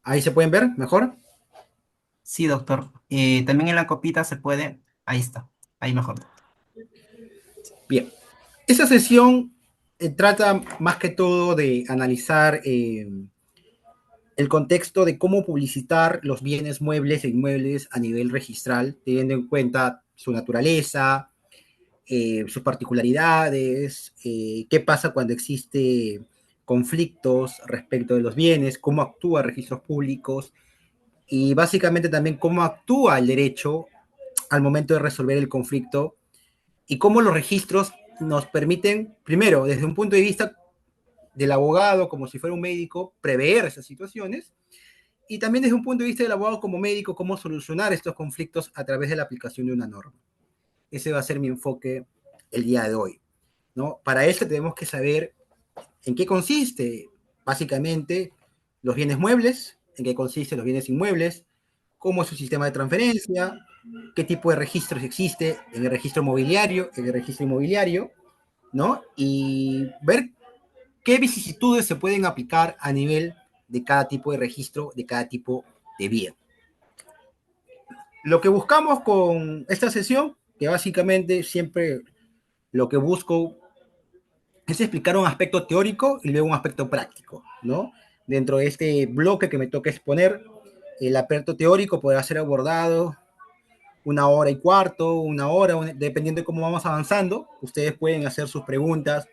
Ahí se pueden ver mejor. Sí, doctor. También en la copita se puede. Ahí está. Ahí mejor, doctor. Bien. Esta sesión trata más que todo de analizar el contexto de cómo publicitar los bienes muebles e inmuebles a nivel registral, teniendo en cuenta su naturaleza, sus particularidades, qué pasa cuando existe conflictos respecto de los bienes, cómo actúa registros públicos y básicamente también cómo actúa el derecho al momento de resolver el conflicto y cómo los registros nos permiten, primero, desde un punto de vista del abogado, como si fuera un médico, prever esas situaciones, y también desde un punto de vista del abogado como médico, cómo solucionar estos conflictos a través de la aplicación de una norma. Ese va a ser mi enfoque el día de hoy, ¿no? Para esto tenemos que saber en qué consiste, básicamente, los bienes muebles, en qué consisten los bienes inmuebles, cómo es su sistema de transferencia, qué tipo de registros existe en el registro mobiliario, en el registro inmobiliario, ¿no? Y ver qué vicisitudes se pueden aplicar a nivel de cada tipo de registro, de cada tipo de bien. Lo que buscamos con esta sesión, que básicamente siempre lo que busco es explicar un aspecto teórico y luego un aspecto práctico, ¿no? Dentro de este bloque que me toca exponer, el aspecto teórico podrá ser abordado 1 hora y cuarto, 1 hora, dependiendo de cómo vamos avanzando. Ustedes pueden hacer sus preguntas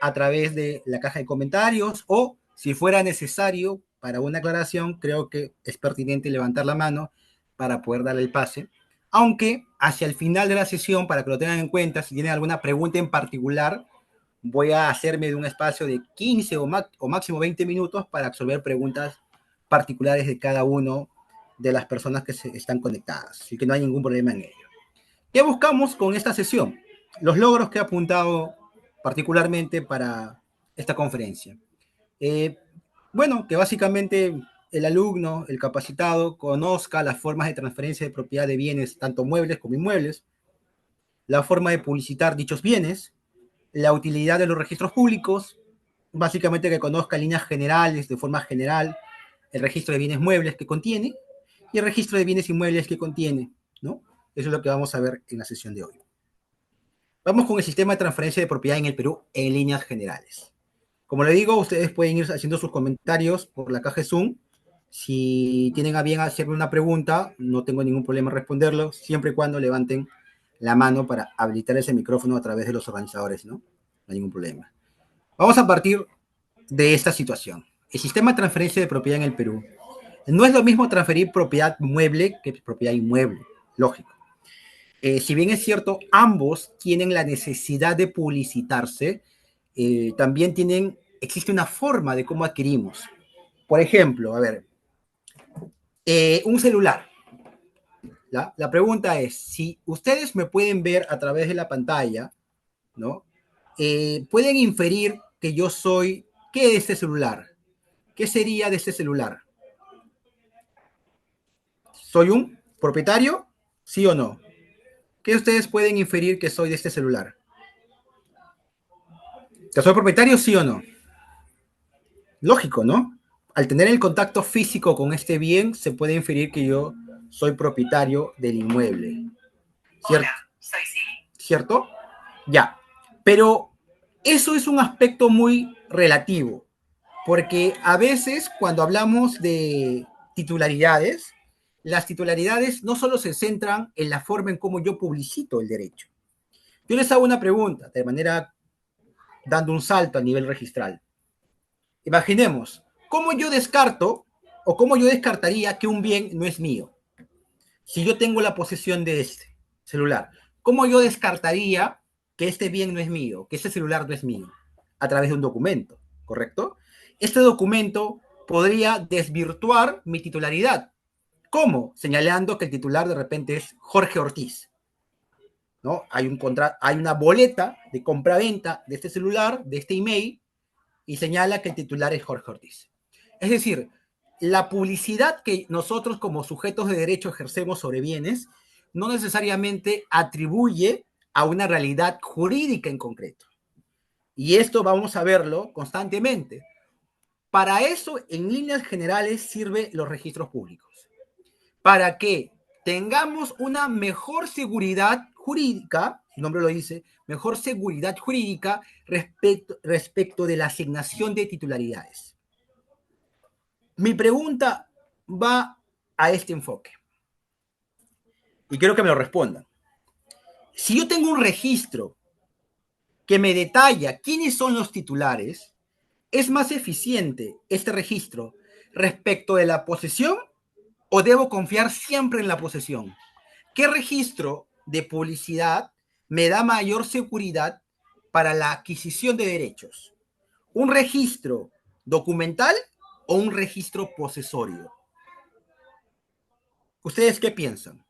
a través de la caja de comentarios o si fuera necesario para una aclaración, creo que es pertinente levantar la mano para poder darle el pase. Aunque hacia el final de la sesión, para que lo tengan en cuenta, si tienen alguna pregunta en particular, voy a hacerme de un espacio de 15 o máximo 20 minutos para absolver preguntas particulares de cada uno de las personas que se están conectadas. Así que no hay ningún problema en ello. ¿Qué buscamos con esta sesión? Los logros que he apuntado particularmente para esta conferencia. Eh, bueno, que básicamente el alumno, el capacitado, conozca las formas de transferencia de propiedad de bienes, tanto muebles como inmuebles, la forma de publicitar dichos bienes, la utilidad de los registros públicos, básicamente que conozca en líneas generales, de forma general, el registro de bienes muebles que contiene y el registro de bienes inmuebles que contiene, ¿no? Eso es lo que vamos a ver en la sesión de hoy. Vamos con el sistema de transferencia de propiedad en el Perú en líneas generales. Como le digo, ustedes pueden ir haciendo sus comentarios por la caja de Zoom. Si tienen a bien hacerme una pregunta, no tengo ningún problema en responderlo, siempre y cuando levanten la mano para habilitar ese micrófono a través de los organizadores, ¿no? No hay ningún problema. Vamos a partir de esta situación. El sistema de transferencia de propiedad en el Perú. No es lo mismo transferir propiedad mueble que propiedad inmueble, lógico. Si bien es cierto, ambos tienen la necesidad de publicitarse, también existe una forma de cómo adquirimos. Por ejemplo, a ver, un celular. La pregunta es, si ustedes me pueden ver a través de la pantalla, ¿no? Pueden inferir que yo soy, ¿qué es este celular? ¿Qué sería de este celular? ¿Soy un propietario? ¿Sí o no? ¿Qué ustedes pueden inferir que soy de este celular? ¿Que soy propietario? ¿Sí o no? Lógico, ¿no? Al tener el contacto físico con este bien, se puede inferir que yo soy propietario del inmueble. ¿Cierto? Hola, soy Siri. ¿Cierto? Ya. Pero eso es un aspecto muy relativo, porque a veces cuando hablamos de titularidades, las titularidades no solo se centran en la forma en cómo yo publicito el derecho. Yo les hago una pregunta, de manera dando un salto a nivel registral. Imaginemos, ¿cómo yo descarto o cómo yo descartaría que un bien no es mío? Si yo tengo la posesión de este celular, ¿cómo yo descartaría que este bien no es mío, que este celular no es mío? A través de un documento, ¿correcto? Este documento podría desvirtuar mi titularidad. ¿Cómo? Señalando que el titular de repente es Jorge Ortiz, ¿no? Hay una boleta de compra-venta de este celular, de este email, y señala que el titular es Jorge Ortiz. Es decir, la publicidad que nosotros como sujetos de derecho ejercemos sobre bienes no necesariamente atribuye a una realidad jurídica en concreto. Y esto vamos a verlo constantemente. Para eso, en líneas generales, sirven los registros públicos. Para que tengamos una mejor seguridad jurídica, su nombre lo dice, mejor seguridad jurídica respecto de la asignación de titularidades. Mi pregunta va a este enfoque y quiero que me lo respondan. Si yo tengo un registro que me detalla quiénes son los titulares, ¿es más eficiente este registro respecto de la posesión o debo confiar siempre en la posesión? ¿Qué registro de publicidad me da mayor seguridad para la adquisición de derechos? ¿Un registro documental o un registro posesorio? ¿Ustedes qué piensan?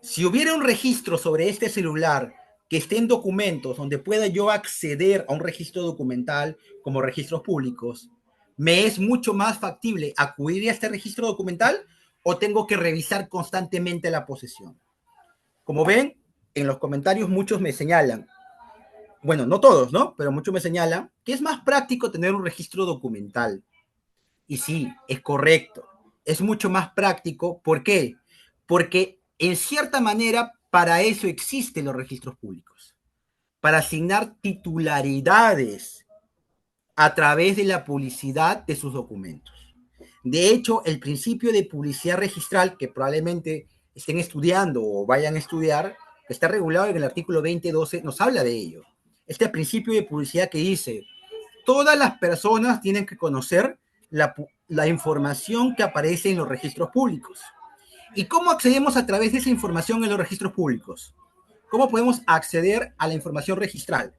Si hubiera un registro sobre este celular que esté en documentos donde pueda yo acceder a un registro documental como registros públicos, ¿me es mucho más factible acudir a este registro documental o tengo que revisar constantemente la posesión? Como ven, en los comentarios muchos me señalan, bueno, no todos, ¿no? Pero muchos me señalan que es más práctico tener un registro documental. Y sí, es correcto. Es mucho más práctico. ¿Por qué? Porque en cierta manera para eso existen los registros públicos. Para asignar titularidades a través de la publicidad de sus documentos. De hecho, el principio de publicidad registral, que probablemente estén estudiando o vayan a estudiar, que está regulado en el artículo 2012, nos habla de ello. Este principio de publicidad que dice, todas las personas tienen que conocer la información que aparece en los registros públicos. ¿Y cómo accedemos a través de esa información en los registros públicos? ¿Cómo podemos acceder a la información registral?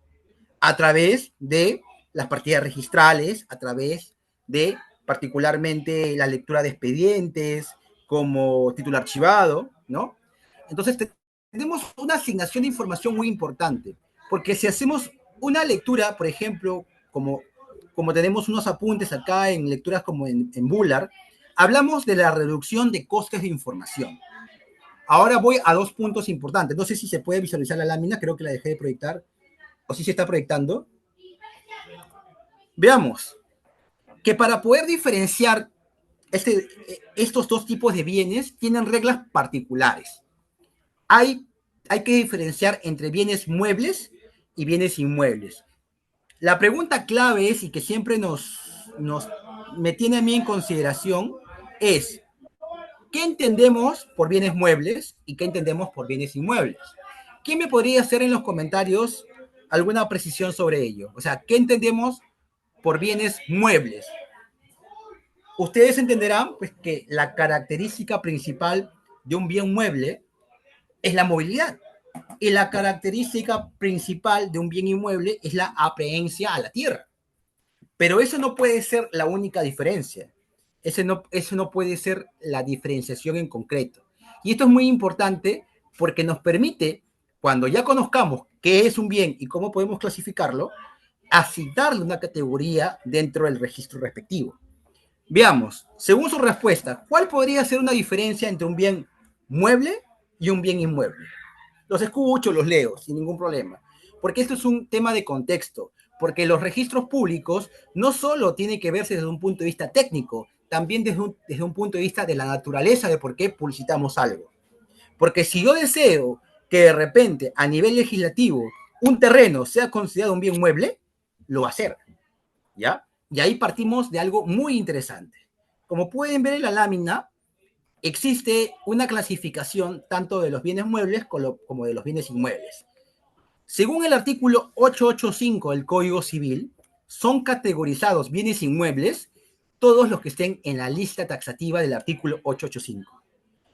A través de las partidas registrales, a través de particularmente la lectura de expedientes como título archivado, ¿no? Entonces tenemos una asignación de información muy importante, porque si hacemos una lectura, por ejemplo, como tenemos unos apuntes acá en lecturas como en Bullard, hablamos de la reducción de costes de información. Ahora voy a dos puntos importantes. No sé si se puede visualizar la lámina, creo que la dejé de proyectar, o si se está proyectando. Veamos que para poder diferenciar estos dos tipos de bienes tienen reglas particulares. Hay, hay que diferenciar entre bienes muebles y bienes inmuebles. La pregunta clave es, y que siempre me tiene a mí en consideración, es, ¿qué entendemos por bienes muebles y qué entendemos por bienes inmuebles? ¿Quién me podría hacer en los comentarios alguna precisión sobre ello? O sea, ¿qué entendemos por bienes muebles? Ustedes entenderán pues, que la característica principal de un bien mueble es la movilidad. Y la característica principal de un bien inmueble es la aprehencia a la tierra. Pero eso no puede ser la única diferencia. Eso no puede ser la diferenciación en concreto. Y esto es muy importante porque nos permite, cuando ya conozcamos qué es un bien y cómo podemos clasificarlo, asignarle una categoría dentro del registro respectivo. Veamos, según su respuesta, ¿cuál podría ser una diferencia entre un bien mueble y un bien inmueble? Los escucho, los leo, sin ningún problema. Porque esto es un tema de contexto. Porque los registros públicos no solo tienen que verse desde un punto de vista técnico, también desde un punto de vista de la naturaleza de por qué publicitamos algo. Porque si yo deseo que de repente a nivel legislativo un terreno sea considerado un bien mueble, lo va a hacer. ¿Ya? Y ahí partimos de algo muy interesante. Como pueden ver en la lámina, existe una clasificación tanto de los bienes muebles como de los bienes inmuebles. Según el artículo 885 del Código Civil, son categorizados bienes inmuebles todos los que estén en la lista taxativa del artículo 885.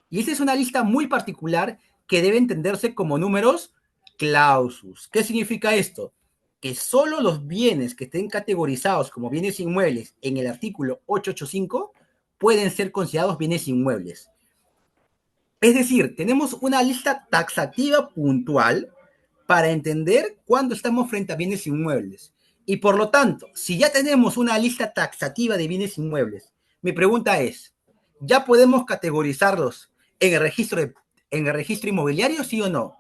Y esta es una lista muy particular que debe entenderse como números clausus. ¿Qué significa esto? Que solo los bienes que estén categorizados como bienes inmuebles en el artículo 885 pueden ser considerados bienes inmuebles. Es decir, tenemos una lista taxativa puntual para entender cuándo estamos frente a bienes inmuebles. Y por lo tanto, si ya tenemos una lista taxativa de bienes inmuebles, mi pregunta es, ¿ya podemos categorizarlos en el registro inmobiliario, sí o no?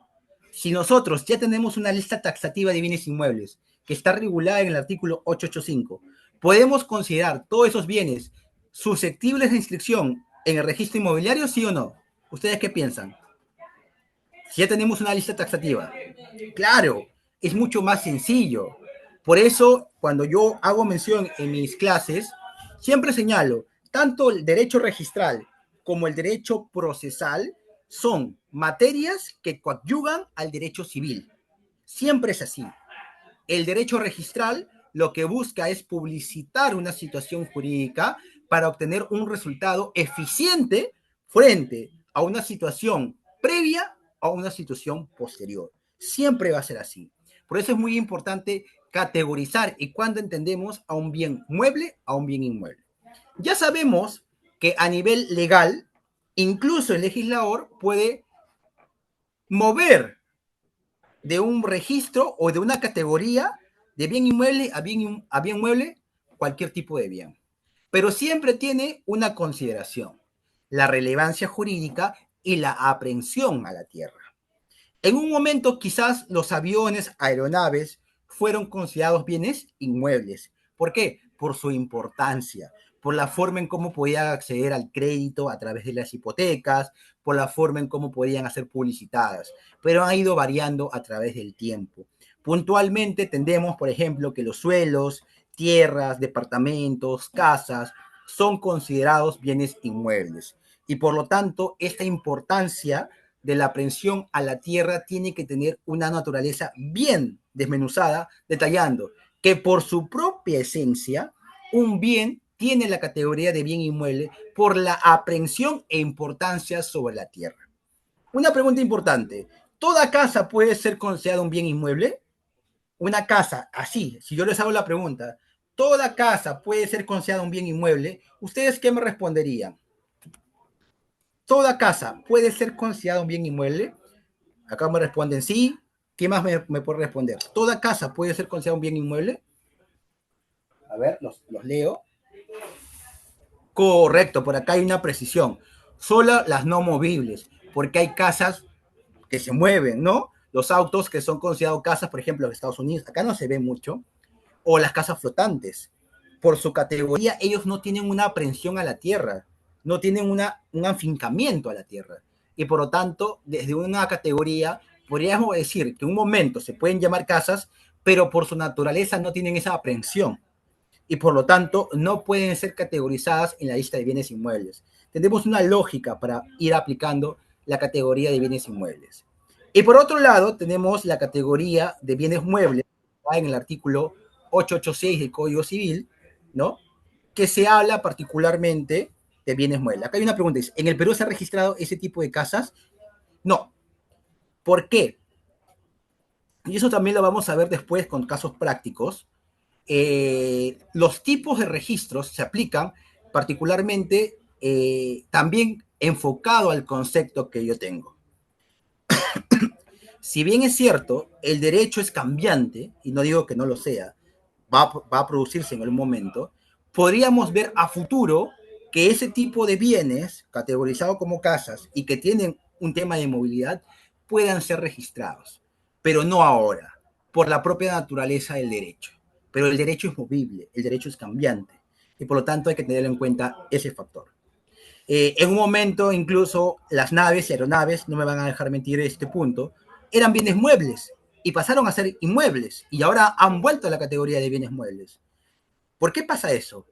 Si nosotros ya tenemos una lista taxativa de bienes inmuebles que está regulada en el artículo 885, ¿Podemos considerar todos esos bienes susceptibles de inscripción en el registro inmobiliario, sí o no? ¿Ustedes qué piensan? Si ya tenemos una lista taxativa. Claro, es mucho más sencillo. Por eso, cuando yo hago mención en mis clases, siempre señalo, tanto el derecho registral como el derecho procesal son materias que coadyuvan al derecho civil. Siempre es así. El derecho registral lo que busca es publicitar una situación jurídica para obtener un resultado eficiente frente a una situación previa a una situación posterior. Siempre va a ser así. Por eso es muy importante categorizar y cuando entendemos a un bien mueble, a un bien inmueble. Ya sabemos que a nivel legal, incluso el legislador puede mover de un registro o de una categoría de bien inmueble a bien mueble cualquier tipo de bien. Pero siempre tiene una consideración, la relevancia jurídica y la aprehensión a la tierra. En un momento quizás los aviones, aeronaves, fueron considerados bienes inmuebles. ¿Por qué? Por su importancia, por la forma en cómo podían acceder al crédito a través de las hipotecas, por la forma en cómo podían hacer publicitadas, pero han ido variando a través del tiempo. Puntualmente entendemos, por ejemplo, que los suelos, tierras, departamentos, casas, son considerados bienes inmuebles. Y por lo tanto, esta importancia de la aprehensión a la tierra tiene que tener una naturaleza bien desmenuzada, detallando que por su propia esencia, un bien tiene la categoría de bien inmueble por la aprehensión e importancia sobre la tierra. Una pregunta importante, ¿toda casa puede ser considerada un bien inmueble? Una casa, así, si yo les hago la pregunta, ¿toda casa puede ser considerada un bien inmueble? ¿Ustedes qué me responderían? ¿Toda casa puede ser considerada un bien inmueble? Acá me responden sí. ¿Qué más me puede responder? ¿Toda casa puede ser considerada un bien inmueble? A ver, los leo. Correcto, por acá hay una precisión. Solo las no movibles, porque hay casas que se mueven, ¿no? Los autos que son considerados casas, por ejemplo, en Estados Unidos, acá no se ve mucho, o las casas flotantes. Por su categoría, ellos no tienen una aprehensión a la tierra, no tienen un afincamiento a la tierra. Y por lo tanto, desde una categoría, podríamos decir que en un momento se pueden llamar casas, pero por su naturaleza no tienen esa aprehensión. Y por lo tanto, no pueden ser categorizadas en la lista de bienes inmuebles. Tenemos una lógica para ir aplicando la categoría de bienes inmuebles. Y por otro lado, tenemos la categoría de bienes muebles, en el artículo 886 del Código Civil, ¿no? Que se habla particularmente de bienes muebles. Acá hay una pregunta, ¿en el Perú se ha registrado ese tipo de casas? No. ¿Por qué? Y eso también lo vamos a ver después con casos prácticos. Los tipos de registros se aplican particularmente también enfocado al concepto que yo tengo. Si bien es cierto, el derecho es cambiante, y no digo que no lo sea, va a producirse en algún momento, podríamos ver a futuro que ese tipo de bienes, categorizados como casas y que tienen un tema de movilidad, puedan ser registrados, pero no ahora, por la propia naturaleza del derecho. Pero el derecho es movible, el derecho es cambiante, y por lo tanto hay que tener en cuenta ese factor. En un momento, incluso las naves y aeronaves, no me van a dejar mentir este punto, eran bienes muebles y pasaron a ser inmuebles y ahora han vuelto a la categoría de bienes muebles. ¿Por qué pasa eso?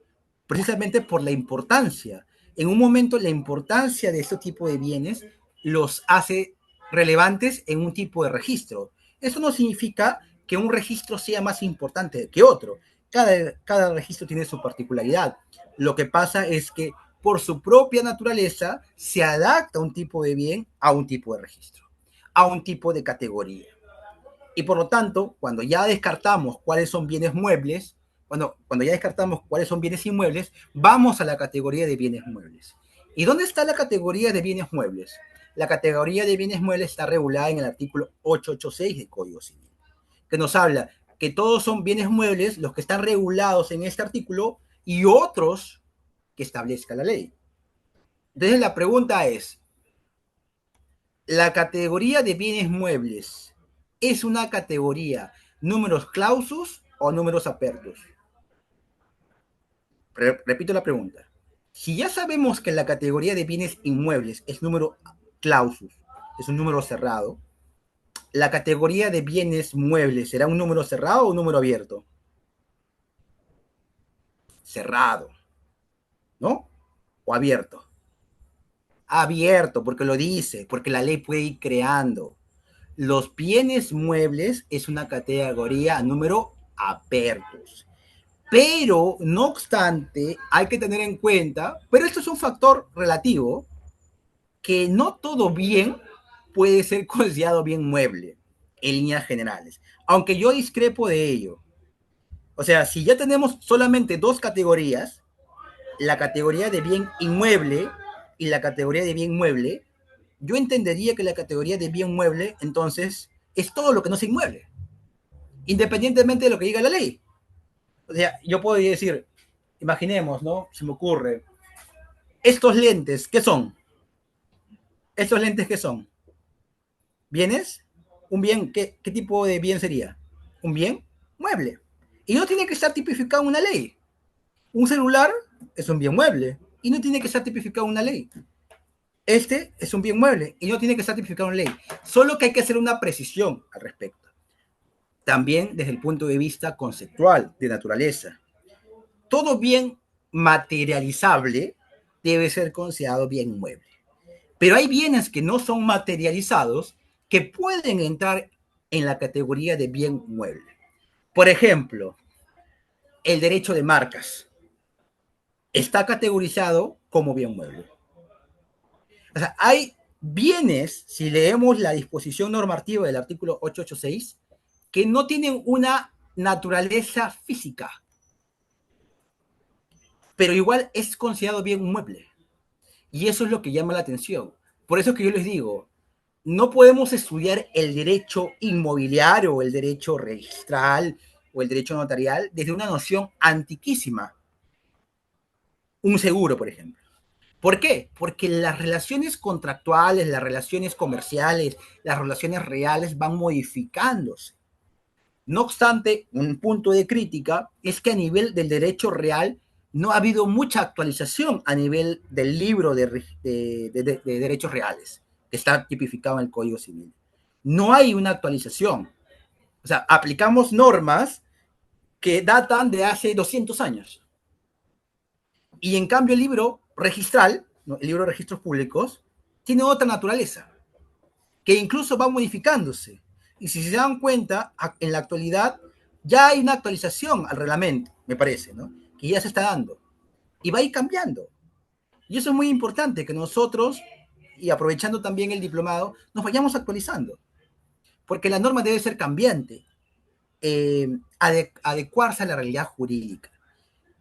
Precisamente por la importancia. En un momento, la importancia de este tipo de bienes los hace relevantes en un tipo de registro. Eso no significa que un registro sea más importante que otro. Cada registro tiene su particularidad. Lo que pasa es que por su propia naturaleza se adapta un tipo de bien a un tipo de registro, a un tipo de categoría. Y por lo tanto, cuando ya descartamos cuáles son bienes muebles, cuando ya descartamos cuáles son bienes inmuebles, vamos a la categoría de bienes muebles. ¿Y dónde está la categoría de bienes muebles? La categoría de bienes muebles está regulada en el artículo 886 del Código Civil, que nos habla que todos son bienes muebles los que están regulados en este artículo y otros que establezca la ley. Entonces la pregunta es, ¿la categoría de bienes muebles es una categoría números clausus o números apertus? Repito la pregunta. Si ya sabemos que la categoría de bienes inmuebles es número clausus, es un número cerrado, ¿la categoría de bienes muebles será un número cerrado o un número abierto? Cerrado, ¿no? ¿O abierto? Abierto, porque lo dice, porque la ley puede ir creando. Los bienes muebles es una categoría número abiertos. Pero, no obstante, hay que tener en cuenta, pero esto es un factor relativo, que no todo bien puede ser considerado bien mueble en líneas generales, aunque yo discrepo de ello. O sea, si ya tenemos solamente dos categorías, la categoría de bien inmueble y la categoría de bien mueble, yo entendería que la categoría de bien mueble, entonces, es todo lo que no es inmueble, independientemente de lo que diga la ley. O sea, yo puedo decir, imaginemos, ¿no? Se me ocurre, estos lentes, ¿qué son? ¿Estos lentes qué son? ¿Bienes? ¿Un bien? ¿Qué tipo de bien sería? Un bien mueble. Y no tiene que estar tipificado en una ley. Un celular es un bien mueble y no tiene que estar tipificado en una ley. Este es un bien mueble y no tiene que estar tipificado en ley. Solo que hay que hacer una precisión al respecto. También desde el punto de vista conceptual, de naturaleza. Todo bien materializable debe ser considerado bien mueble. Pero hay bienes que no son materializados que pueden entrar en la categoría de bien mueble. Por ejemplo, el derecho de marcas está categorizado como bien mueble. O sea, hay bienes, si leemos la disposición normativa del artículo 886, que no tienen una naturaleza física, pero igual es considerado bien mueble. Y eso es lo que llama la atención. Por eso es que yo les digo, no podemos estudiar el derecho inmobiliario o el derecho registral o el derecho notarial desde una noción antiquísima. Un seguro, por ejemplo. ¿Por qué? Porque las relaciones contractuales, las relaciones comerciales, las relaciones reales van modificándose. No obstante, un punto de crítica es que a nivel del derecho real no ha habido mucha actualización a nivel del libro de derechos reales, que está tipificado en el Código Civil. No hay una actualización. O sea, aplicamos normas que datan de hace 200 años. Y en cambio el libro registral, ¿no? El libro de registros públicos, tiene otra naturaleza, que incluso va modificándose. Y si se dan cuenta, en la actualidad ya hay una actualización al reglamento, me parece, ¿no? Que ya se está dando. Y va a ir cambiando. Y eso es muy importante, que nosotros, y aprovechando también el diplomado, nos vayamos actualizando. Porque la norma debe ser cambiante, adecuarse a la realidad jurídica.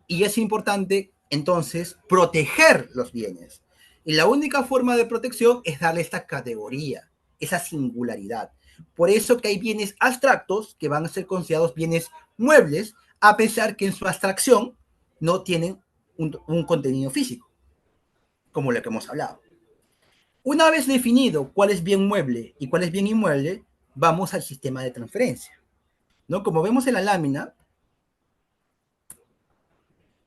Y es importante, entonces, proteger los bienes. Y la única forma de protección es darle esta categoría, esa singularidad. Por eso que hay bienes abstractos que van a ser considerados bienes muebles, a pesar que en su abstracción no tienen un contenido físico, como lo que hemos hablado. Una vez definido cuál es bien mueble y cuál es bien inmueble, vamos al sistema de transferencia, ¿no? Como vemos en la lámina,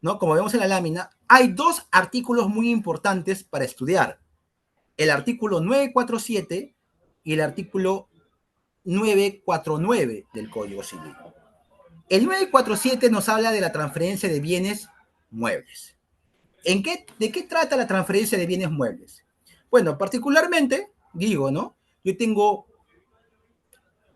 ¿no? Como vemos en la lámina, hay dos artículos muy importantes para estudiar. El artículo 947 y el artículo 949 del Código Civil. El 947 nos habla de la transferencia de bienes muebles. ¿De qué trata la transferencia de bienes muebles? Bueno, particularmente, digo, ¿no? Yo tengo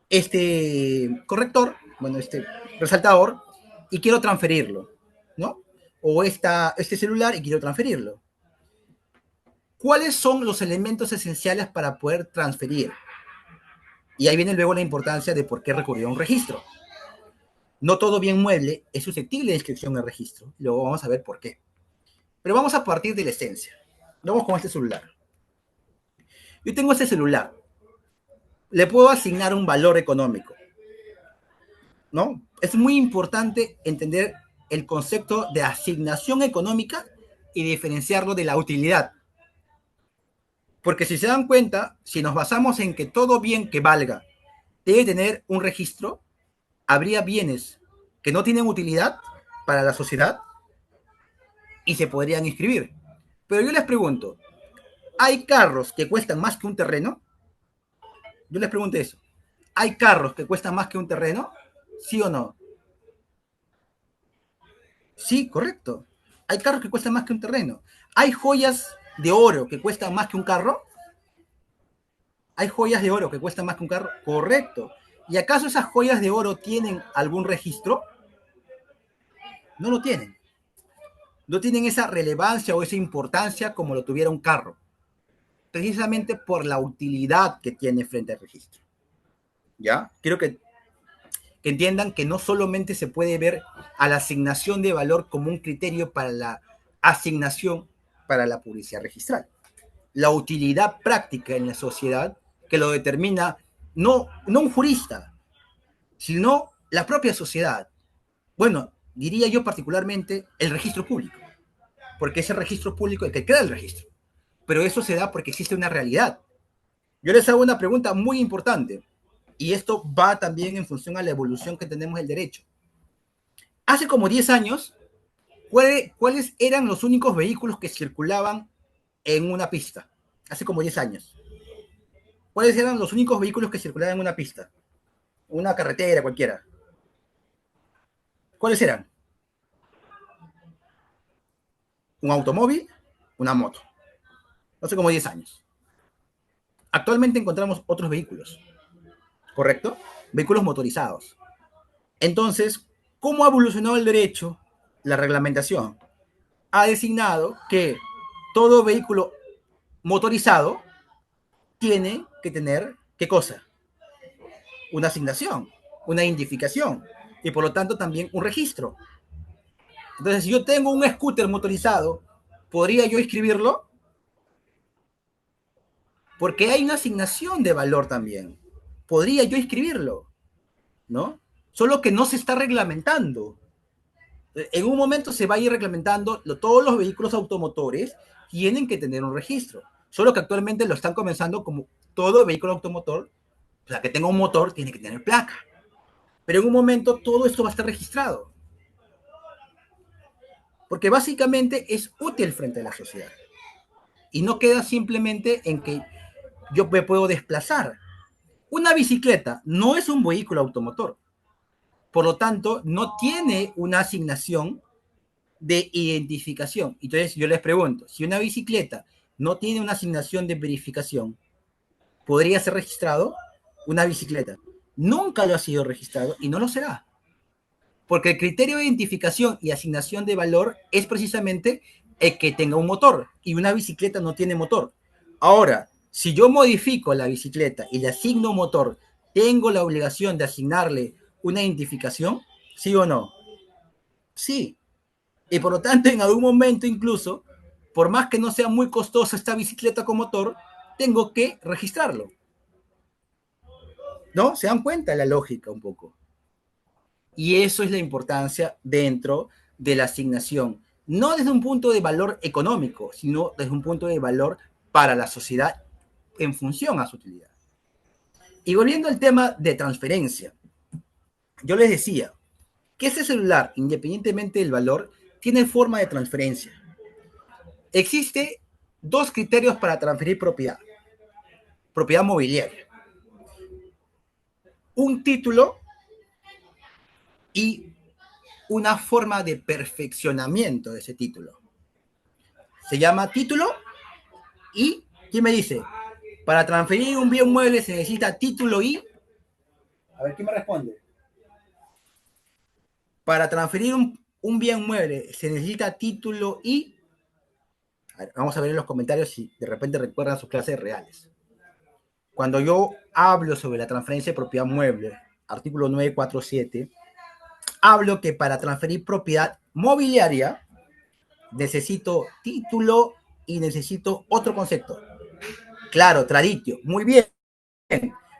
este corrector, bueno, este resaltador, y quiero transferirlo, ¿no? O este celular y quiero transferirlo. ¿Cuáles son los elementos esenciales para poder transferir? Y ahí viene luego la importancia de por qué recurrir a un registro. No todo bien mueble es susceptible de inscripción en el registro. Luego vamos a ver por qué. Pero vamos a partir de la esencia. Vamos con este celular. Yo tengo este celular. Le puedo asignar un valor económico, ¿no? Es muy importante entender el concepto de asignación económica y diferenciarlo de la utilidad. Porque si se dan cuenta, si nos basamos en que todo bien que valga debe tener un registro, habría bienes que no tienen utilidad para la sociedad y se podrían inscribir. Pero yo les pregunto, ¿hay carros que cuestan más que un terreno? Yo les pregunto eso. ¿Hay carros que cuestan más que un terreno? ¿Sí o no? Sí, correcto. Hay carros que cuestan más que un terreno. ¿Hay joyas de oro que cuestan más que un carro? ¿Hay joyas de oro que cuestan más que un carro? Correcto. ¿Y acaso esas joyas de oro tienen algún registro? No lo tienen. No tienen esa relevancia o esa importancia como lo tuviera un carro, precisamente por la utilidad que tiene frente al registro. ¿Ya? Quiero que entiendan que no solamente se puede ver a la asignación de valor como un criterio para la asignación para la publicidad registral. La utilidad práctica en la sociedad que lo determina no un jurista, sino la propia sociedad. Bueno, diría yo particularmente el registro público, porque es el registro público el que crea el registro. Pero eso se da porque existe una realidad. Yo les hago una pregunta muy importante, y esto va también en función a la evolución que tenemos del derecho. Hace como 10 años, ¿cuáles eran los únicos vehículos que circulaban en una pista? Hace como 10 años. ¿Cuáles eran los únicos vehículos que circulaban en una pista? Una carretera cualquiera. ¿Cuáles eran? Un automóvil, una moto. Hace como 10 años. Actualmente encontramos otros vehículos, ¿correcto? Vehículos motorizados. Entonces, ¿cómo ha evolucionado el derecho? La reglamentación ha designado que todo vehículo motorizado tiene que tener, ¿qué cosa? Una asignación, una identificación y por lo tanto también un registro. Entonces, si yo tengo un scooter motorizado, ¿podría yo inscribirlo? Porque hay una asignación de valor también. Podría yo inscribirlo, ¿no? Solo que no se está reglamentando. En un momento se va a ir reglamentando, todos los vehículos automotores tienen que tener un registro. Solo que actualmente lo están comenzando como todo vehículo automotor, o sea, que tenga un motor tiene que tener placa. Pero en un momento todo esto va a estar registrado. Porque básicamente es útil frente a la sociedad. Y no queda simplemente en que yo me puedo desplazar. Una bicicleta no es un vehículo automotor. Por lo tanto, no tiene una asignación de identificación. Entonces yo les pregunto, si una bicicleta no tiene una asignación de verificación, ¿podría ser registrado una bicicleta? Nunca lo ha sido registrado y no lo será. Porque el criterio de identificación y asignación de valor es precisamente el que tenga un motor y una bicicleta no tiene motor. Ahora, si yo modifico la bicicleta y le asigno un motor, ¿tengo la obligación de asignarle una identificación? ¿Sí o no? Sí. Y por lo tanto, en algún momento incluso, por más que no sea muy costosa esta bicicleta con motor, tengo que registrarlo. ¿No? ¿Se dan cuenta de la lógica un poco? Y eso es la importancia dentro de la asignación. No desde un punto de valor económico, sino desde un punto de valor para la sociedad en función a su utilidad. Y volviendo al tema de transferencia, yo les decía que ese celular, independientemente del valor, tiene forma de transferencia. Existe dos criterios para transferir propiedad. Propiedad mobiliaria. Un título y una forma de perfeccionamiento de ese título. Se llama título y, ¿quién me dice? Para transferir un bien mueble se necesita título y... A ver, ¿quién me responde? Para transferir un bien mueble se necesita título y... A ver, vamos a ver en los comentarios si de repente recuerdan sus clases reales. Cuando yo hablo sobre la transferencia de propiedad mueble, artículo 947, hablo que para transferir propiedad mobiliaria necesito título y necesito otro concepto. Claro, traditio, muy bien,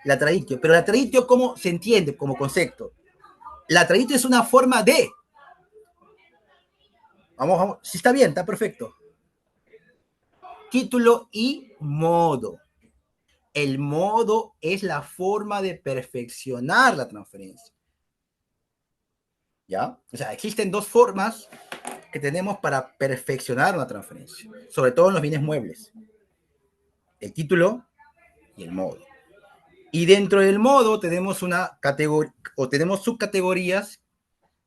la traditio, pero la traditio, ¿cómo se entiende como concepto? La traditio es una forma de... Vamos, si está bien, está perfecto. Título y modo. El modo es la forma de perfeccionar la transferencia. ¿Ya? O sea, existen dos formas que tenemos para perfeccionar una transferencia, sobre todo en los bienes muebles: el título y el modo. Y dentro del modo tenemos una categoría o tenemos subcategorías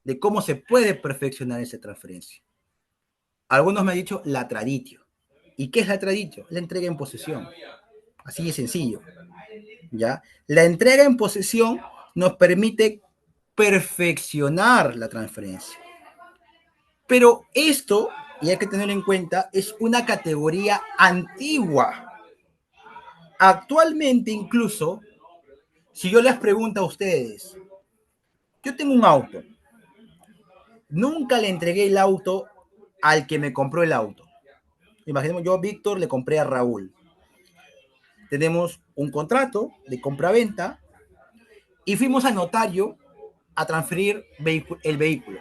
de cómo se puede perfeccionar esa transferencia. Algunos me han dicho la traditio. ¿Y qué es la traditio? La entrega en posesión. Así de sencillo. ¿Ya? La entrega en posesión nos permite perfeccionar la transferencia. Pero esto, y hay que tenerlo en cuenta, es una categoría antigua. Actualmente incluso, si yo les pregunto a ustedes, yo tengo un auto, nunca le entregué el auto al que me compró el auto. Imaginemos, yo, Víctor, le compré a Raúl. Tenemos un contrato de compra-venta y fuimos al notario a transferir el vehículo.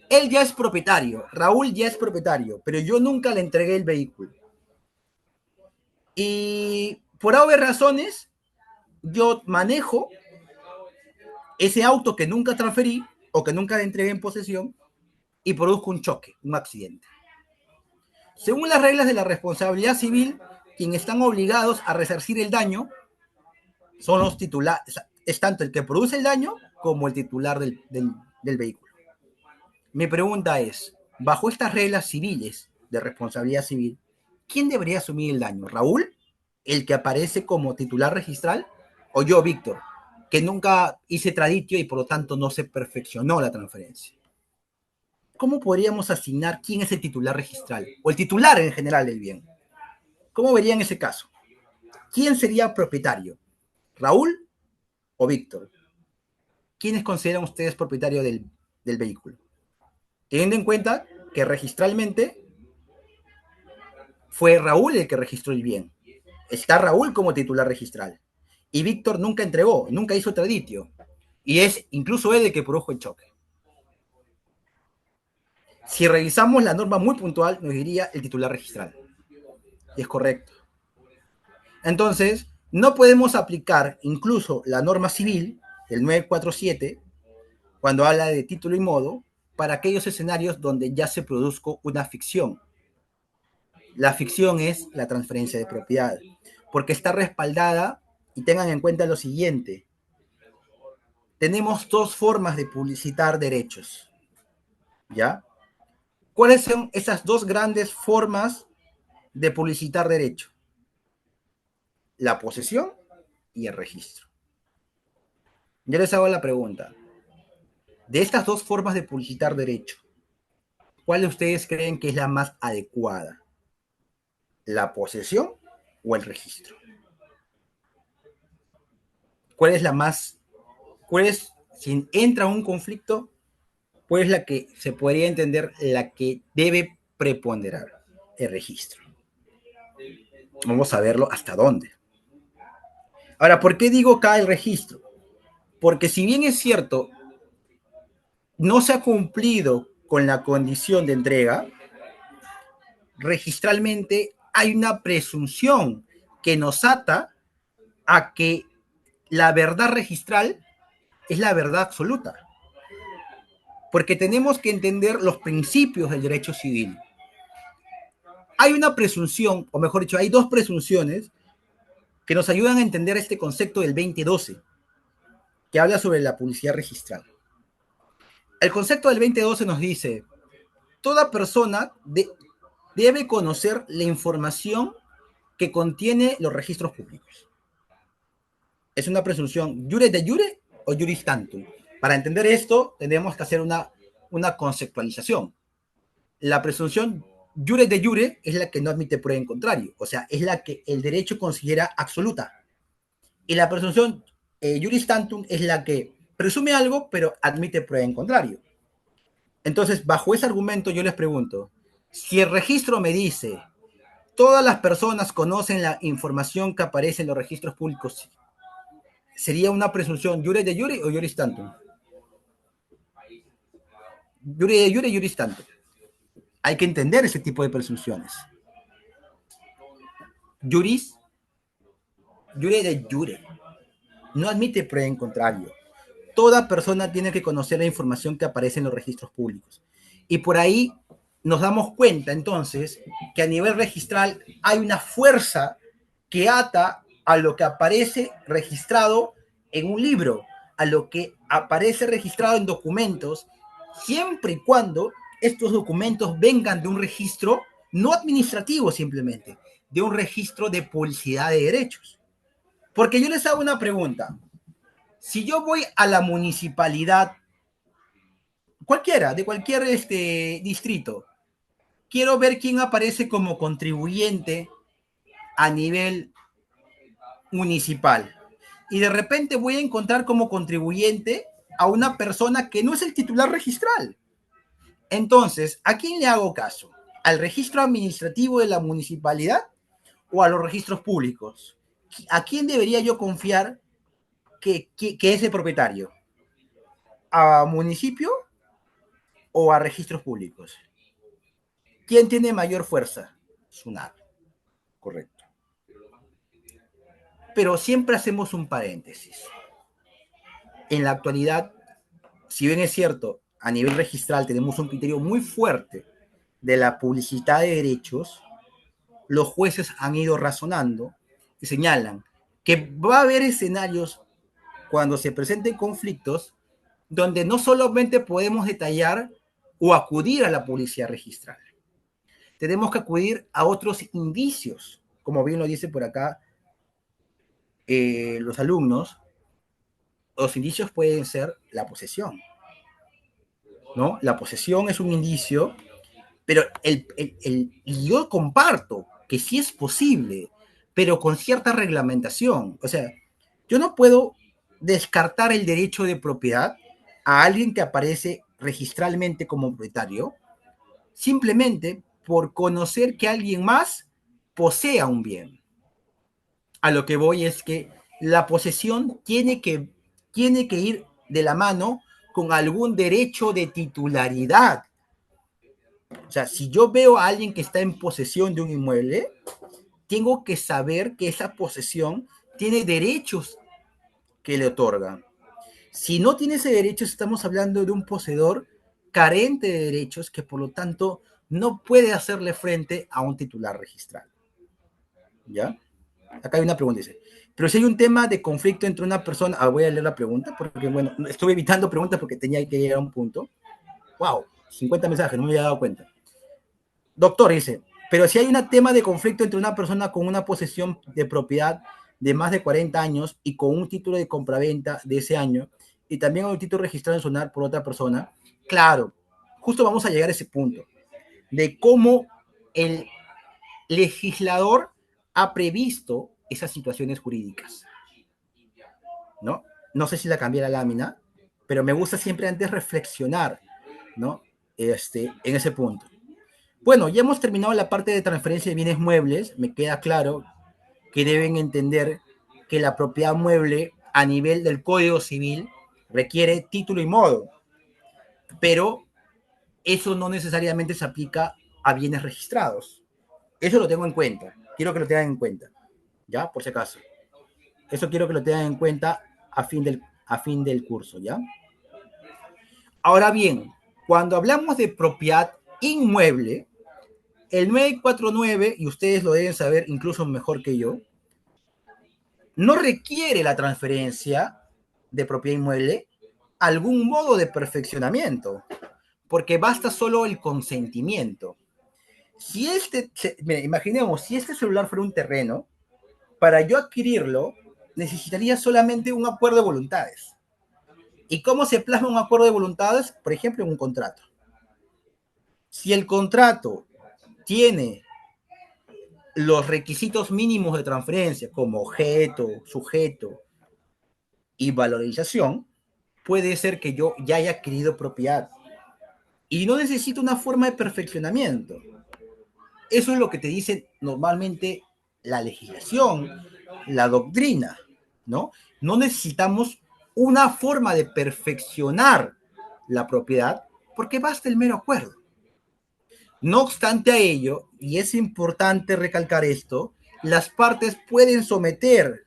Él ya es propietario, Raúl ya es propietario, pero yo nunca le entregué el vehículo. Y por obvias razones, yo manejo ese auto que nunca transferí o que nunca le entregué en posesión y produzco un choque, un accidente. Según las reglas de la responsabilidad civil, quienes están obligados a resarcir el daño son los titulares, es tanto el que produce el daño como el titular del vehículo. Mi pregunta es, bajo estas reglas civiles de responsabilidad civil, ¿quién debería asumir el daño? ¿Raúl, el que aparece como titular registral? ¿O yo, Víctor, que nunca hice traditio y por lo tanto no se perfeccionó la transferencia? ¿Cómo podríamos asignar quién es el titular registral o el titular en general del bien? ¿Cómo verían ese caso? ¿Quién sería propietario? ¿Raúl o Víctor? ¿Quiénes consideran ustedes propietario del vehículo? Teniendo en cuenta que registralmente fue Raúl el que registró el bien. Está Raúl como titular registral. Y Víctor nunca entregó, nunca hizo traditio. Y es incluso él el que produjo el choque. Si revisamos la norma muy puntual, nos diría el titular registral. Y es correcto. Entonces, no podemos aplicar incluso la norma civil, el 947, cuando habla de título y modo, para aquellos escenarios donde ya se produzca una ficción. La ficción es la transferencia de propiedad, porque está respaldada, y tengan en cuenta lo siguiente: tenemos dos formas de publicitar derechos, ¿ya? ¿Cuáles son esas dos grandes formas de publicitar derecho? La posesión y el registro. Yo les hago la pregunta: de estas dos formas de publicitar derecho, ¿cuál de ustedes creen que es la más adecuada? ¿La posesión o el registro? ¿Cuál es la más, cuál es, si entra un conflicto, cuál es la que se podría entender la que debe preponderar? El registro. Vamos a verlo hasta dónde. Ahora, ¿por qué digo acá el registro? Porque si bien es cierto, no se ha cumplido con la condición de entrega, registralmente hay una presunción que nos ata a que la verdad registral es la verdad absoluta. Porque tenemos que entender los principios del derecho civil. Hay una presunción, o mejor dicho, hay dos presunciones que nos ayudan a entender este concepto del 2012, que habla sobre la publicidad registral. El concepto del 2012 nos dice: toda persona debe conocer la información que contiene los registros públicos. Es una presunción jure de jure o juris tantum. Para entender esto, tenemos que hacer una conceptualización. La presunción jure de jure es la que no admite prueba en contrario, o sea, es la que el derecho considera absoluta. Y la presunción juris tantum es la que presume algo, pero admite prueba en contrario. Entonces, bajo ese argumento, yo les pregunto: si el registro me dice todas las personas conocen la información que aparece en los registros públicos, ¿sería una presunción jure de jure o juris tantum? Jure de jure, juris tantum. Hay que entender ese tipo de presunciones. Juris, jure de jure, no admite prueba en contrario. Toda persona tiene que conocer la información que aparece en los registros públicos. Y por ahí nos damos cuenta entonces que a nivel registral hay una fuerza que ata a lo que aparece registrado en un libro, a lo que aparece registrado en documentos, siempre y cuando estos documentos vengan de un registro no administrativo simplemente, de un registro de publicidad de derechos. Porque yo les hago una pregunta. Si yo voy a la municipalidad, cualquiera, de cualquier distrito, quiero ver quién aparece como contribuyente a nivel municipal. Y de repente voy a encontrar como contribuyente a una persona que no es el titular registral. Entonces, ¿a quién le hago caso? ¿Al registro administrativo de la municipalidad o a los registros públicos? ¿A quién debería yo confiar que es el propietario? ¿A municipio o a registros públicos? ¿Quién tiene mayor fuerza? SUNAT, correcto. Pero siempre hacemos un paréntesis. En la actualidad, si bien es cierto, a nivel registral tenemos un criterio muy fuerte de la publicidad de derechos, los jueces han ido razonando y señalan que va a haber escenarios cuando se presenten conflictos donde no solamente podemos detallar o acudir a la publicidad registral, tenemos que acudir a otros indicios, como bien lo dice por acá los alumnos. Los indicios pueden ser la posesión, ¿no? La posesión es un indicio, pero yo comparto que sí es posible, pero con cierta reglamentación. O sea, yo no puedo descartar el derecho de propiedad a alguien que aparece registralmente como propietario, simplemente por conocer que alguien más posea un bien. A lo que voy es que la posesión tiene que ir de la mano con algún derecho de titularidad. O sea, si yo veo a alguien que está en posesión de un inmueble, tengo que saber que esa posesión tiene derechos que le otorgan. Si no tiene ese derecho, estamos hablando de un poseedor carente de derechos que por lo tanto no puede hacerle frente a un titular registral. ¿Ya? Acá hay una pregunta, dice. Pero si hay un tema de conflicto entre una persona, voy a leer la pregunta, porque bueno, estuve evitando preguntas porque tenía que llegar a un punto. Wow, 50 mensajes, no me había dado cuenta. Doctor, dice, pero si hay un tema de conflicto entre una persona con una posesión de propiedad de más de 40 años y con un título de compraventa de ese año, y también un título registrado en SUNAT por otra persona, claro, justo vamos a llegar a ese punto, de cómo el legislador ha previsto esas situaciones jurídicas, ¿no? No sé si la cambié la lámina, pero me gusta siempre antes reflexionar, ¿no? En ese punto. Bueno, ya hemos terminado la parte de transferencia de bienes muebles. Me queda claro que deben entender que la propiedad mueble a nivel del Código Civil requiere título y modo, pero eso no necesariamente se aplica a bienes registrados. Eso lo tengo en cuenta. Quiero que lo tengan en cuenta, ¿ya? Por si acaso. Eso quiero que lo tengan en cuenta a fin del curso, ¿ya? Ahora bien, cuando hablamos de propiedad inmueble, el 949, y ustedes lo deben saber incluso mejor que yo, no requiere la transferencia de propiedad inmueble algún modo de perfeccionamiento, porque basta solo el consentimiento. Si mira, imaginemos, si este celular fuera un terreno, para yo adquirirlo, necesitaría solamente un acuerdo de voluntades. ¿Y cómo se plasma un acuerdo de voluntades? Por ejemplo, en un contrato. Si el contrato tiene los requisitos mínimos de transferencia como objeto, sujeto y valorización, puede ser que yo ya haya adquirido propiedad y no necesito una forma de perfeccionamiento. Eso es lo que te dice normalmente la legislación, la doctrina, ¿no? No necesitamos una forma de perfeccionar la propiedad porque basta el mero acuerdo. No obstante a ello, y es importante recalcar esto, las partes pueden someter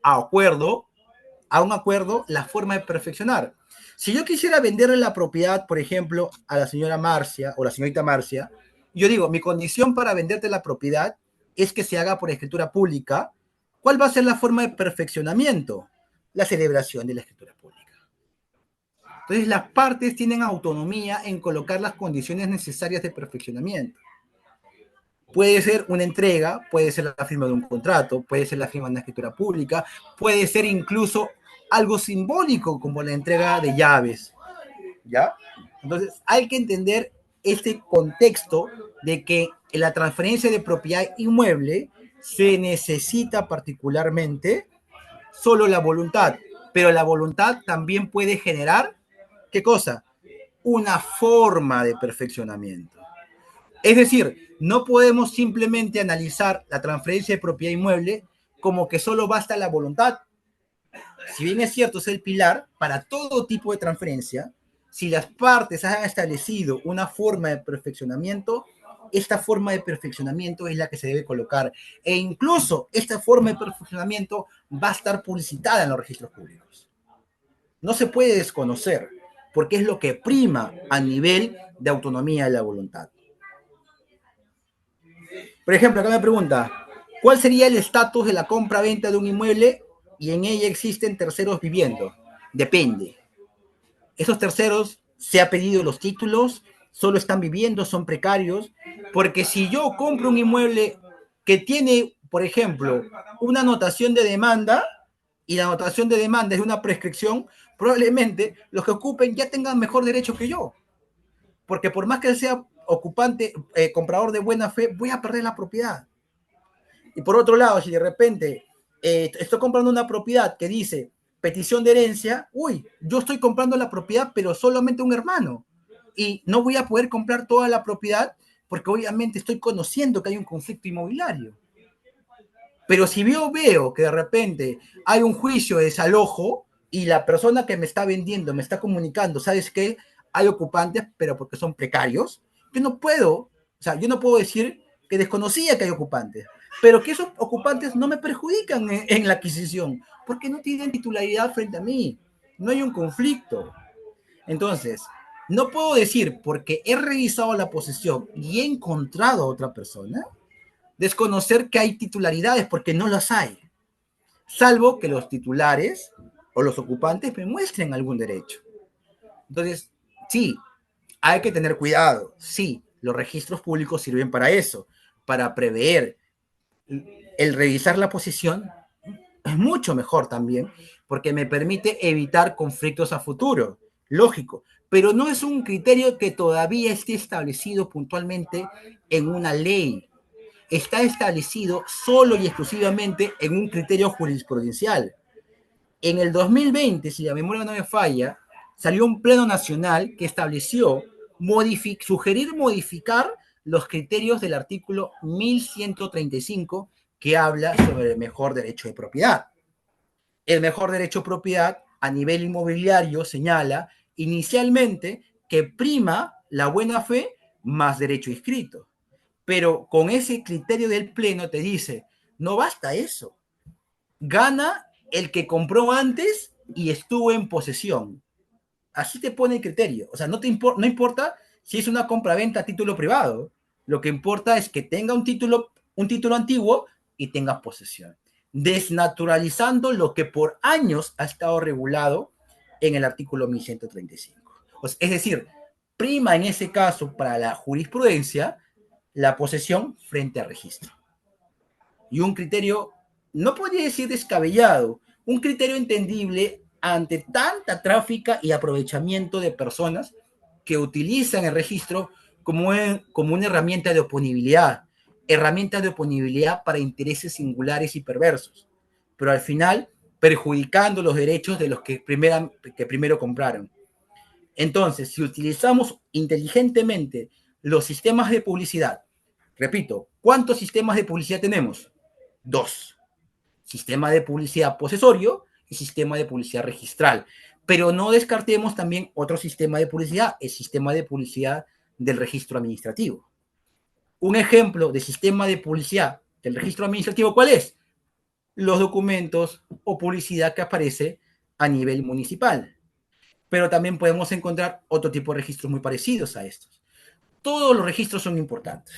a un acuerdo la forma de perfeccionar. Si yo quisiera venderle la propiedad, por ejemplo, a la señora Marcia o la señorita Marcia, yo digo, mi condición para venderte la propiedad es que se haga por escritura pública. ¿Cuál va a ser la forma de perfeccionamiento? La celebración de la escritura pública. Entonces, las partes tienen autonomía en colocar las condiciones necesarias de perfeccionamiento. Puede ser una entrega, puede ser la firma de un contrato, puede ser la firma de una escritura pública, puede ser incluso algo simbólico como la entrega de llaves, ¿ya? Entonces, hay que entender este contexto de que en la transferencia de propiedad inmueble se necesita particularmente solo la voluntad, pero la voluntad también puede generar, ¿qué cosa? Una forma de perfeccionamiento. Es decir, no podemos simplemente analizar la transferencia de propiedad inmueble como que solo basta la voluntad. Si bien es cierto, es el pilar para todo tipo de transferencia, si las partes han establecido una forma de perfeccionamiento, esta forma de perfeccionamiento es la que se debe colocar. E incluso esta forma de perfeccionamiento va a estar publicitada en los registros públicos. No se puede desconocer, porque es lo que prima a nivel de autonomía de la voluntad. Por ejemplo, acá me pregunta, ¿cuál sería el estatus de la compra-venta de un inmueble y en ella existen terceros viviendo? Depende. Esos terceros se ha pedido los títulos, solo están viviendo, son precarios, porque si yo compro un inmueble que tiene, por ejemplo, una anotación de demanda y la anotación de demanda es una prescripción, probablemente los que ocupen ya tengan mejor derecho que yo, porque por más que sea ocupante, comprador de buena fe, voy a perder la propiedad. Y por otro lado, si de repente estoy comprando una propiedad que dice petición de herencia, uy, yo estoy comprando la propiedad, pero solamente un hermano. Y no voy a poder comprar toda la propiedad porque obviamente estoy conociendo que hay un conflicto inmobiliario. Pero si yo veo que de repente hay un juicio de desalojo y la persona que me está vendiendo me está comunicando, ¿sabes qué? Hay ocupantes, pero porque son precarios, yo no puedo, o sea, yo no puedo decir que desconocía que hay ocupantes, pero que esos ocupantes no me perjudican en la adquisición, porque no tienen titularidad frente a mí, no hay un conflicto. Entonces, no puedo decir porque he revisado la posesión y he encontrado a otra persona, desconocer que hay titularidades porque no las hay, salvo que los titulares o los ocupantes me muestren algún derecho. Entonces, sí, hay que tener cuidado. Sí, los registros públicos sirven para eso, para prever. El revisar la posición es mucho mejor también, porque me permite evitar conflictos a futuro. Lógico, pero no es un criterio que todavía esté establecido puntualmente en una ley. Está establecido solo y exclusivamente en un criterio jurisprudencial. En el 2020, si la memoria no me falla, salió un pleno nacional que estableció sugerir modificar los criterios del artículo 1135 que habla sobre el mejor derecho de propiedad. El mejor derecho de propiedad a nivel inmobiliario señala inicialmente que prima la buena fe más derecho inscrito. Pero con ese criterio del pleno te dice, no basta eso. Gana el que compró antes y estuvo en posesión. Así te pone el criterio. O sea, no importa si es una compra-venta a título privado. Lo que importa es que tenga un título antiguo y tenga posesión. Desnaturalizando lo que por años ha estado regulado en el artículo 1135. Es decir, prima en ese caso para la jurisprudencia la posesión frente al registro. Y un criterio, no podría decir descabellado, un criterio entendible ante tanta tráfica y aprovechamiento de personas que utilizan el registro como una herramienta de oponibilidad para intereses singulares y perversos, pero al final perjudicando los derechos de los que primero compraron. Entonces, si utilizamos inteligentemente los sistemas de publicidad, repito, ¿cuántos sistemas de publicidad tenemos? Dos: sistema de publicidad posesorio y sistema de publicidad registral. Pero no descartemos también otro sistema de publicidad, el sistema de publicidad del registro administrativo. Un ejemplo de sistema de publicidad del registro administrativo, ¿cuál es? Los documentos o publicidad que aparece a nivel municipal. pero también podemos encontrar otro tipo de registros muy parecidos a estos. Todos los registros son importantes,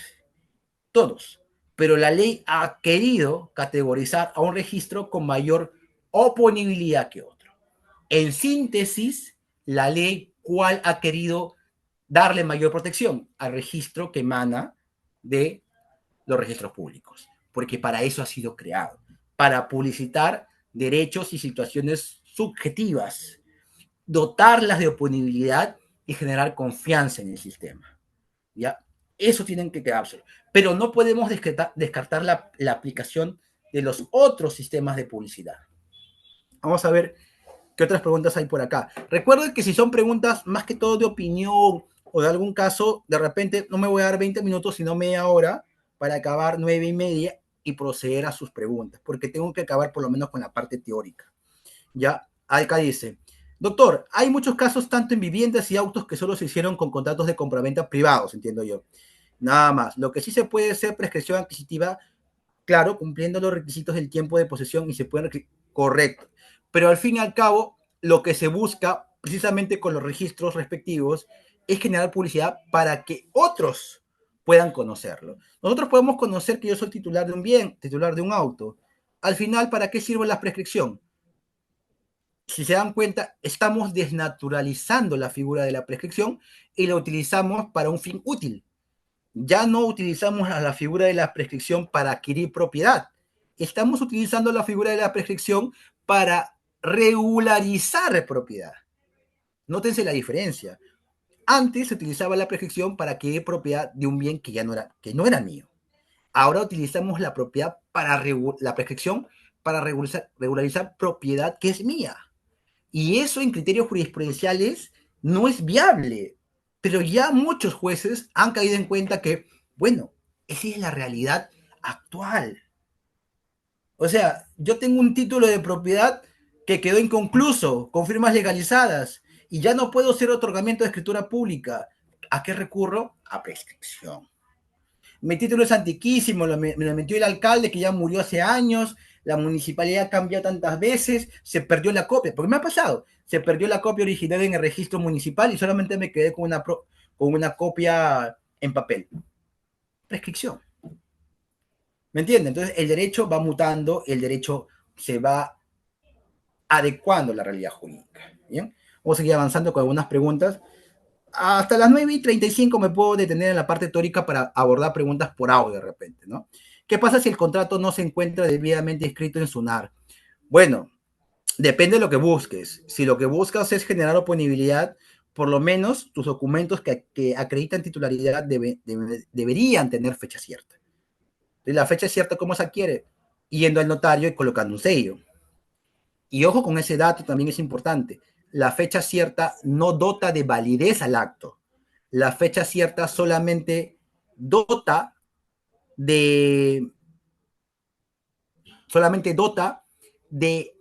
todos, pero la ley ha querido categorizar a un registro con mayor oponibilidad que otro. En síntesis, la ley, ¿cuál ha querido darle mayor protección? Al registro que emana de los registros públicos, porque para eso ha sido creado, para publicitar derechos y situaciones subjetivas, dotarlas de oponibilidad y generar confianza en el sistema. ¿Ya? Eso tienen que quedarse. Pero no podemos descartar la aplicación de los otros sistemas de publicidad. Vamos a ver qué otras preguntas hay por acá. Recuerden que si son preguntas más que todo de opinión o de algún caso, de repente no me voy a dar 20 minutos, sino media hora para acabar 9:30 y proceder a sus preguntas, porque tengo que acabar por lo menos con la parte teórica. Ya, acá dice, doctor, hay muchos casos tanto en viviendas y autos que solo se hicieron con contratos de compraventa privados, entiendo yo. Nada más. Lo que sí se puede hacer prescripción adquisitiva, claro, cumpliendo los requisitos del tiempo de posesión y se pueden, correcto. Pero al fin y al cabo, lo que se busca precisamente con los registros respectivos es generar publicidad para que otros puedan conocerlo. Nosotros podemos conocer que yo soy titular de un bien, titular de un auto. Al final, ¿para qué sirve la prescripción? Si se dan cuenta, estamos desnaturalizando la figura de la prescripción y la utilizamos para un fin útil. Ya no utilizamos la figura de la prescripción para adquirir propiedad. Estamos utilizando la figura de la prescripción para regularizar propiedad. Nótense la diferencia. Antes se utilizaba la prescripción para adquirir propiedad de un bien que no era mío. Ahora utilizamos la propiedad para la prescripción para regularizar propiedad que es mía. Y eso en criterios jurisprudenciales no es viable. Pero ya muchos jueces han caído en cuenta que, bueno, esa es la realidad actual. O sea, yo tengo un título de propiedad que quedó inconcluso, con firmas legalizadas, y ya no puedo hacer otorgamiento de escritura pública. ¿A qué recurro? A prescripción. Mi título es antiquísimo, me lo metió el alcalde que ya murió hace años, la municipalidad cambió tantas veces, se perdió la copia, porque me ha pasado, se perdió la copia original en el registro municipal y solamente me quedé con una copia en papel. Prescripción. ¿Me entienden? Entonces el derecho va mutando, el derecho se va adecuando a la realidad jurídica. ¿Bien? Vamos a seguir avanzando con algunas preguntas. Hasta las 9:35 me puedo detener en la parte teórica para abordar preguntas por audio de repente, ¿no? ¿Qué pasa si el contrato no se encuentra debidamente escrito en SUNAR? Bueno, depende de lo que busques. Si lo que buscas es generar oponibilidad, por lo menos tus documentos que acreditan titularidad deberían tener fecha cierta. Entonces, la fecha cierta, ¿cómo se adquiere? Yendo al notario y colocando un sello. Y ojo con ese dato, también es importante. La fecha cierta no dota de validez al acto. La fecha cierta solamente dota de, solamente dota de,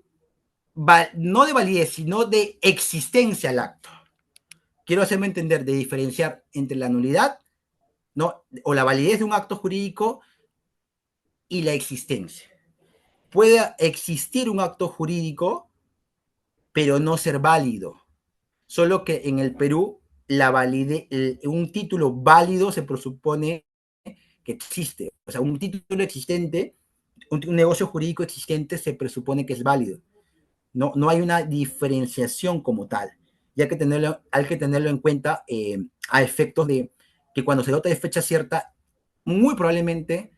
no de validez, sino de existencia al acto. Quiero hacerme entender de diferenciar entre la nulidad, ¿no? O la validez de un acto jurídico y la existencia. Puede existir un acto jurídico, pero no ser válido. Solo que en el Perú la validez, un título válido se presupone que existe. O sea, un título existente, un negocio jurídico existente se presupone que es válido. No hay una diferenciación como tal. Y hay que tenerlo en cuenta a efectos de que cuando se dota de fecha cierta, muy probablemente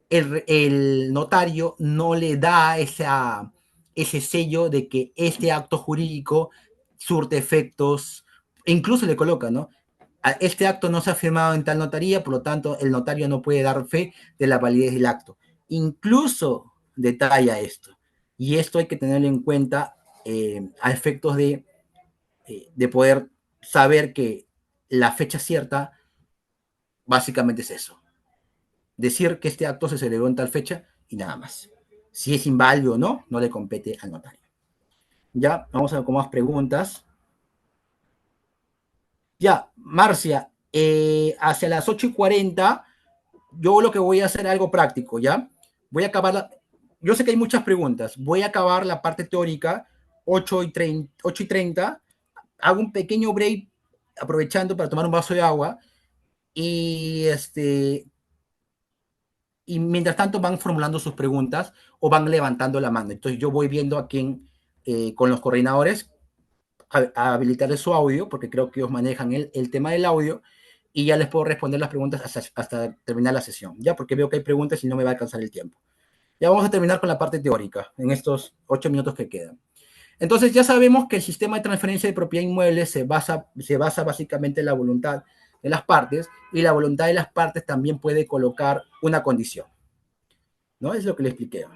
el notario no le da ese sello de que este acto jurídico surte efectos, e incluso le coloca, ¿no? Este acto no se ha firmado en tal notaría, por lo tanto, el notario no puede dar fe de la validez del acto. Incluso detalla esto. Y esto hay que tenerlo en cuenta a efectos de poder saber que la fecha cierta básicamente es eso. Decir que este acto se celebró en tal fecha y nada más. Si es inválido o no, no le compete al notario. Ya, vamos a ver con más preguntas. Ya, Marcia, hacia las 8:40, yo lo que voy a hacer es algo práctico, ¿ya? Voy a acabar, yo sé que hay muchas preguntas, voy a acabar la parte teórica 8:30, hago un pequeño break aprovechando para tomar un vaso de agua y, y mientras tanto van formulando sus preguntas o van levantando la mano. Entonces yo voy viendo a quién, con los coordinadores, a habilitar su audio, porque creo que ellos manejan el tema del audio, y ya les puedo responder las preguntas hasta terminar la sesión, ya, porque veo que hay preguntas y no me va a alcanzar el tiempo. Ya vamos a terminar con la parte teórica en estos 8 minutos que quedan. Entonces ya sabemos que el sistema de transferencia de propiedad inmueble se basa básicamente en la voluntad de las partes, y la voluntad de las partes también puede colocar una condición, ¿no? Es lo que le expliqué.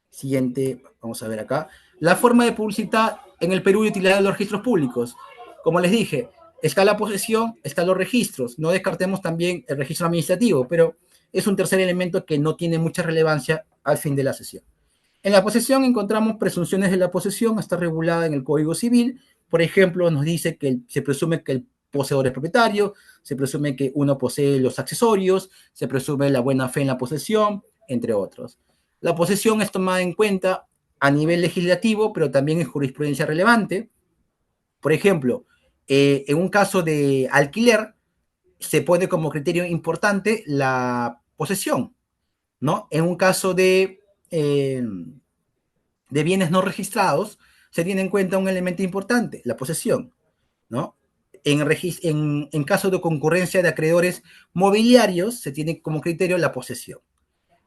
Siguiente, vamos a ver acá. La forma de publicitar en el Perú y utilidad de los registros públicos. Como les dije, está la posesión, están los registros. No descartemos también el registro administrativo, pero es un tercer elemento que no tiene mucha relevancia al fin de la sesión. En la posesión encontramos presunciones de la posesión, está regulada en el Código Civil. Por ejemplo, nos dice que se presume que el poseedor es propietario, se presume que uno posee los accesorios, se presume la buena fe en la posesión, entre otros. La posesión es tomada en cuenta a nivel legislativo, pero también en jurisprudencia relevante. Por ejemplo, en un caso de alquiler, se pone como criterio importante la posesión, ¿no? En un caso de bienes no registrados, se tiene en cuenta un elemento importante, la posesión, ¿no? En caso de concurrencia de acreedores mobiliarios, se tiene como criterio la posesión.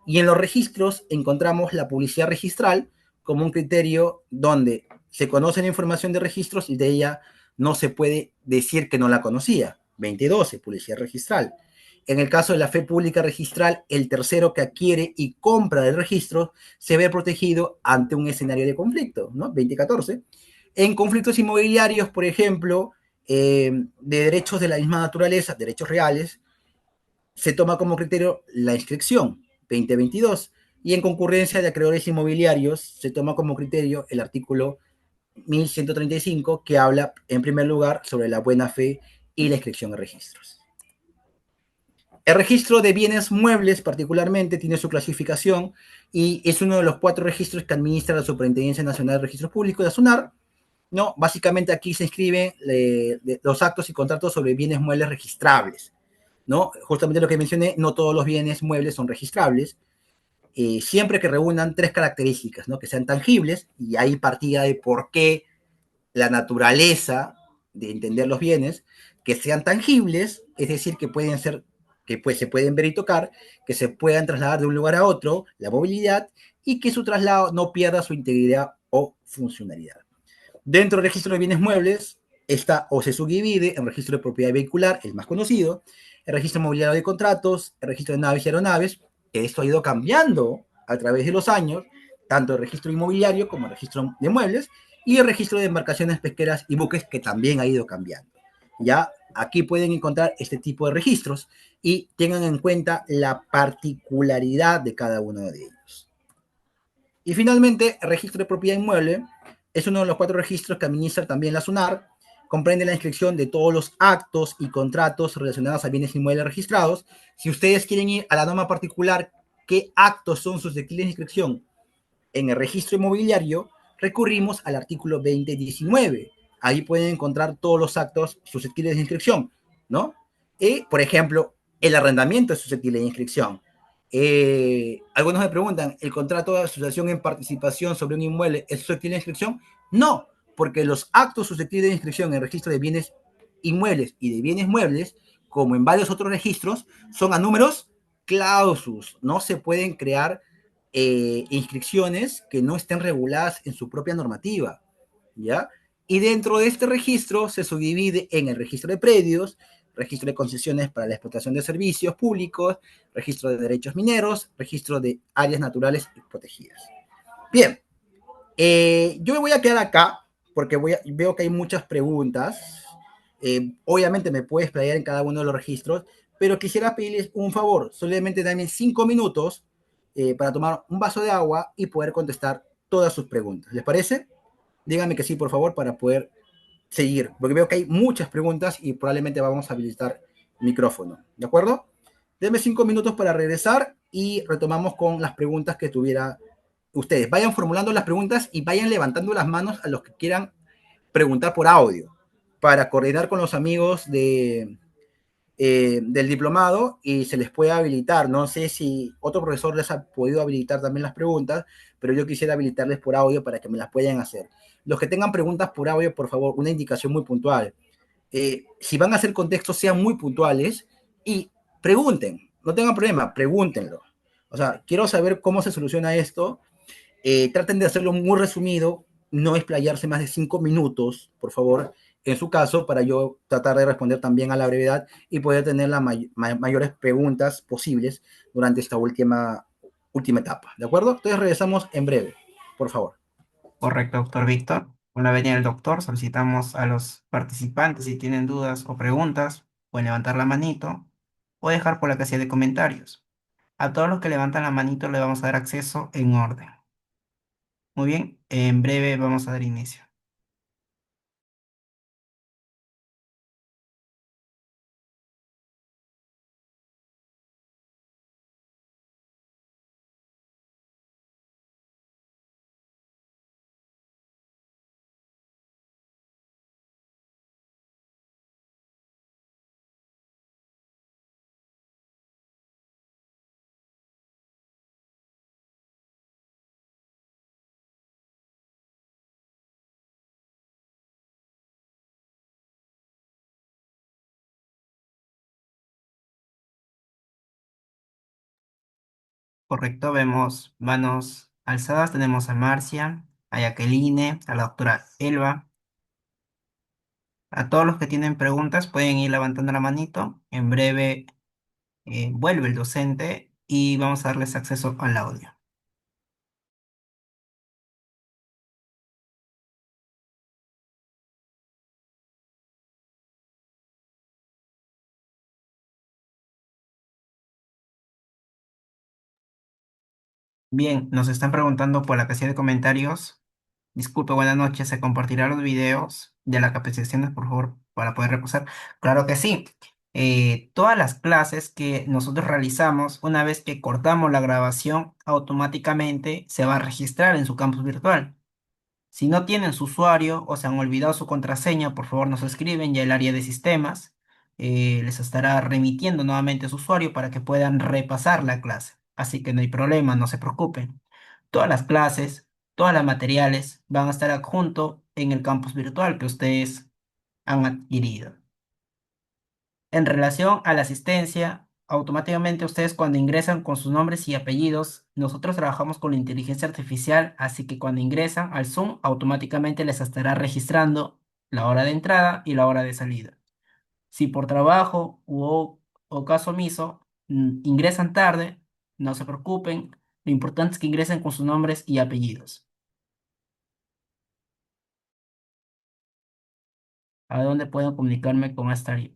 Y en los registros encontramos la publicidad registral como un criterio donde se conoce la información de registros y de ella no se puede decir que no la conocía. 2012, publicidad registral. En el caso de la fe pública registral, el tercero que adquiere y compra el registro se ve protegido ante un escenario de conflicto, ¿no? 2014. En conflictos inmobiliarios, por ejemplo, de derechos de la misma naturaleza, derechos reales, se toma como criterio la inscripción, 2022, y en concurrencia de acreedores inmobiliarios se toma como criterio el artículo 1135, que habla en primer lugar sobre la buena fe y la inscripción en registros. El registro de bienes muebles particularmente tiene su clasificación y es uno de los 4 registros que administra la Superintendencia Nacional de Registros Públicos, de SUNAR, ¿no? Básicamente aquí se inscriben los actos y contratos sobre bienes muebles registrables, ¿no? Justamente lo que mencioné, no todos los bienes muebles son registrables, siempre que reúnan 3 características, ¿no? Que sean tangibles, y ahí partida de por qué la naturaleza de entender los bienes, que sean tangibles, es decir, que pueden ser, que pues se pueden ver y tocar, que se puedan trasladar de un lugar a otro, la movilidad, y que su traslado no pierda su integridad o funcionalidad. Dentro del registro de bienes muebles está o se subdivide en registro de propiedad vehicular, el más conocido, el registro mobiliario de contratos, el registro de naves y aeronaves, que esto ha ido cambiando a través de los años, tanto el registro inmobiliario como el registro de muebles, y el registro de embarcaciones pesqueras y buques, que también ha ido cambiando. Ya aquí pueden encontrar este tipo de registros y tengan en cuenta la particularidad de cada uno de ellos. Y finalmente, el registro de propiedad inmueble es uno de los 4 registros que administra también la SUNAR. Comprende la inscripción de todos los actos y contratos relacionados a bienes inmuebles registrados. Si ustedes quieren ir a la norma particular, qué actos son susceptibles de inscripción en el registro inmobiliario, recurrimos al artículo 2019. Ahí pueden encontrar todos los actos susceptibles de inscripción, ¿no? Por ejemplo, el arrendamiento es susceptible de inscripción. Algunos me preguntan, ¿el contrato de asociación en participación sobre un inmueble es susceptible de inscripción? No, porque los actos susceptibles de inscripción en el registro de bienes inmuebles y de bienes muebles, como en varios otros registros, son a números clausus. No se pueden crear inscripciones que no estén reguladas en su propia normativa, ¿ya? Y dentro de este registro se subdivide en el registro de predios, registro de concesiones para la explotación de servicios públicos, registro de derechos mineros, registro de áreas naturales protegidas. Bien, yo me voy a quedar acá porque veo que hay muchas preguntas. Obviamente me puedo explayar en cada uno de los registros, pero quisiera pedirles un favor, solamente dame 5 minutos para tomar un vaso de agua y poder contestar todas sus preguntas. ¿Les parece? Díganme que sí, por favor, para poder seguir, porque veo que hay muchas preguntas y probablemente vamos a habilitar micrófono. ¿De acuerdo? Denme 5 minutos para regresar y retomamos con las preguntas que tuviera ustedes. Vayan formulando las preguntas y vayan levantando las manos a los que quieran preguntar por audio. para coordinar con los amigos del diplomado y se les puede habilitar. No sé si otro profesor les ha podido habilitar también las preguntas, pero yo quisiera habilitarles por audio para que me las puedan hacer. Los que tengan preguntas por audio, por favor, una indicación muy puntual. Si van a hacer contextos, sean muy puntuales y pregunten, no tengan problema, pregúntenlo. O sea, quiero saber cómo se soluciona esto. Traten de hacerlo muy resumido, no explayarse más de 5 minutos, por favor, en su caso, para yo tratar de responder también a la brevedad y poder tener las mayores preguntas posibles durante esta última etapa. ¿De acuerdo? Entonces regresamos en breve, por favor. Correcto, doctor Víctor. Una vez ya el doctor, solicitamos a los participantes si tienen dudas o preguntas, pueden levantar la manito o dejar por la casilla de comentarios. A todos los que levantan la manito le vamos a dar acceso en orden. Muy bien, en breve vamos a dar inicio. Correcto, vemos manos alzadas. Tenemos a Marcia, a Jacqueline, a la doctora Elba. A todos los que tienen preguntas pueden ir levantando la manito. En breve vuelve el docente y vamos a darles acceso al audio. Bien, nos están preguntando por la casilla de comentarios. Disculpe, buenas noches. ¿Se compartirán los videos de las capacitaciones, por favor, para poder reposar? Claro que sí. Todas las clases que nosotros realizamos, una vez que cortamos la grabación, automáticamente se va a registrar en su campus virtual. Si no tienen su usuario o se han olvidado su contraseña, por favor nos escriben, ya el área de sistemas les estará remitiendo nuevamente su usuario para que puedan repasar la clase. Así que no hay problema, no se preocupen. Todas las clases, todas las materiales van a estar adjunto en el campus virtual que ustedes han adquirido. En relación a la asistencia, automáticamente ustedes cuando ingresan con sus nombres y apellidos, nosotros trabajamos con la inteligencia artificial, así que cuando ingresan al Zoom, automáticamente les estará registrando la hora de entrada y la hora de salida. Si por trabajo o caso omiso ingresan tarde, no se preocupen, lo importante es que ingresen con sus nombres y apellidos. ¿A dónde puedo comunicarme con esta área?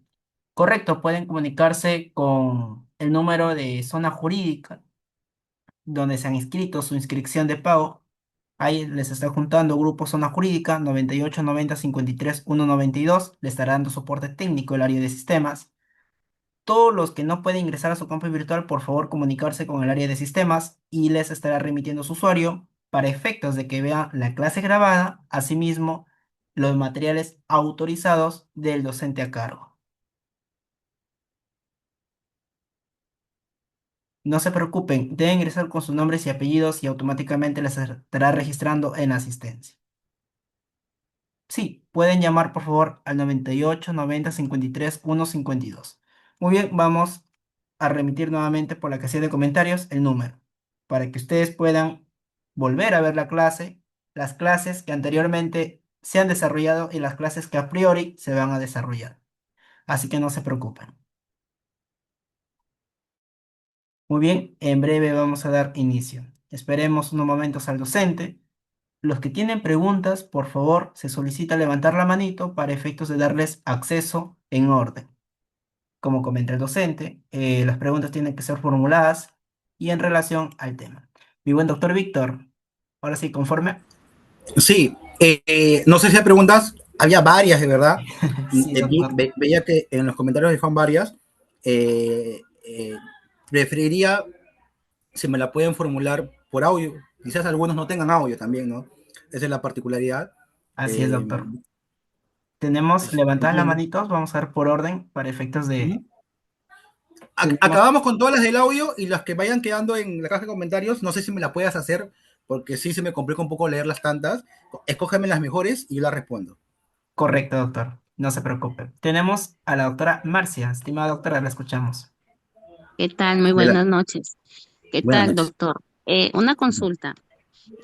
Correcto, pueden comunicarse con el número de zona jurídica donde se han inscrito su inscripción de pago. Ahí les está juntando Grupo Zona Jurídica 98 90 53 192. Le estará dando soporte técnico el área de sistemas. Todos los que no pueden ingresar a su campo virtual, por favor comunicarse con el área de sistemas y les estará remitiendo su usuario para efectos de que vean la clase grabada, asimismo los materiales autorizados del docente a cargo. No se preocupen, deben ingresar con sus nombres y apellidos y automáticamente les estará registrando en asistencia. Sí, pueden llamar por favor al 98 90 53 152. Muy bien, vamos a remitir nuevamente por la casilla de comentarios el número para que ustedes puedan volver a ver la clase, las clases que anteriormente se han desarrollado y las clases que a priori se van a desarrollar. Así que no se preocupen. Muy bien, en breve vamos a dar inicio. Esperemos unos momentos al docente. Los que tienen preguntas, por favor, se solicita levantar la manito para efectos de darles acceso en orden. Como comenta el docente, las preguntas tienen que ser formuladas y en relación al tema. Mi buen doctor Víctor, ahora sí, conforme. Sí, no sé si hay preguntas, había varias de verdad. Sí, doctor. Veía que en los comentarios dejaban varias. Eh, eh, Preferiría si me la pueden formular por audio. Quizás algunos no tengan audio también, ¿no? Esa es la particularidad. Así es, Eh, doctor. Tenemos levantadas las Entiendo. manitos, vamos a ver por orden para efectos de... Ujú. Tenemos, Acabamos con todas las del audio y las que vayan quedando en la caja de comentarios, no sé si me la puedas hacer, porque sí se me complica un poco leerlas tantas. Escógeme las mejores y yo las respondo. correcto, doctor, no se preocupe. Tenemos a la doctora Marcia, estimada doctora, la escuchamos. ¿Qué tal? Muy Adela- buenas noches. ¿Qué Buenas tal, noches. doctor? Una consulta.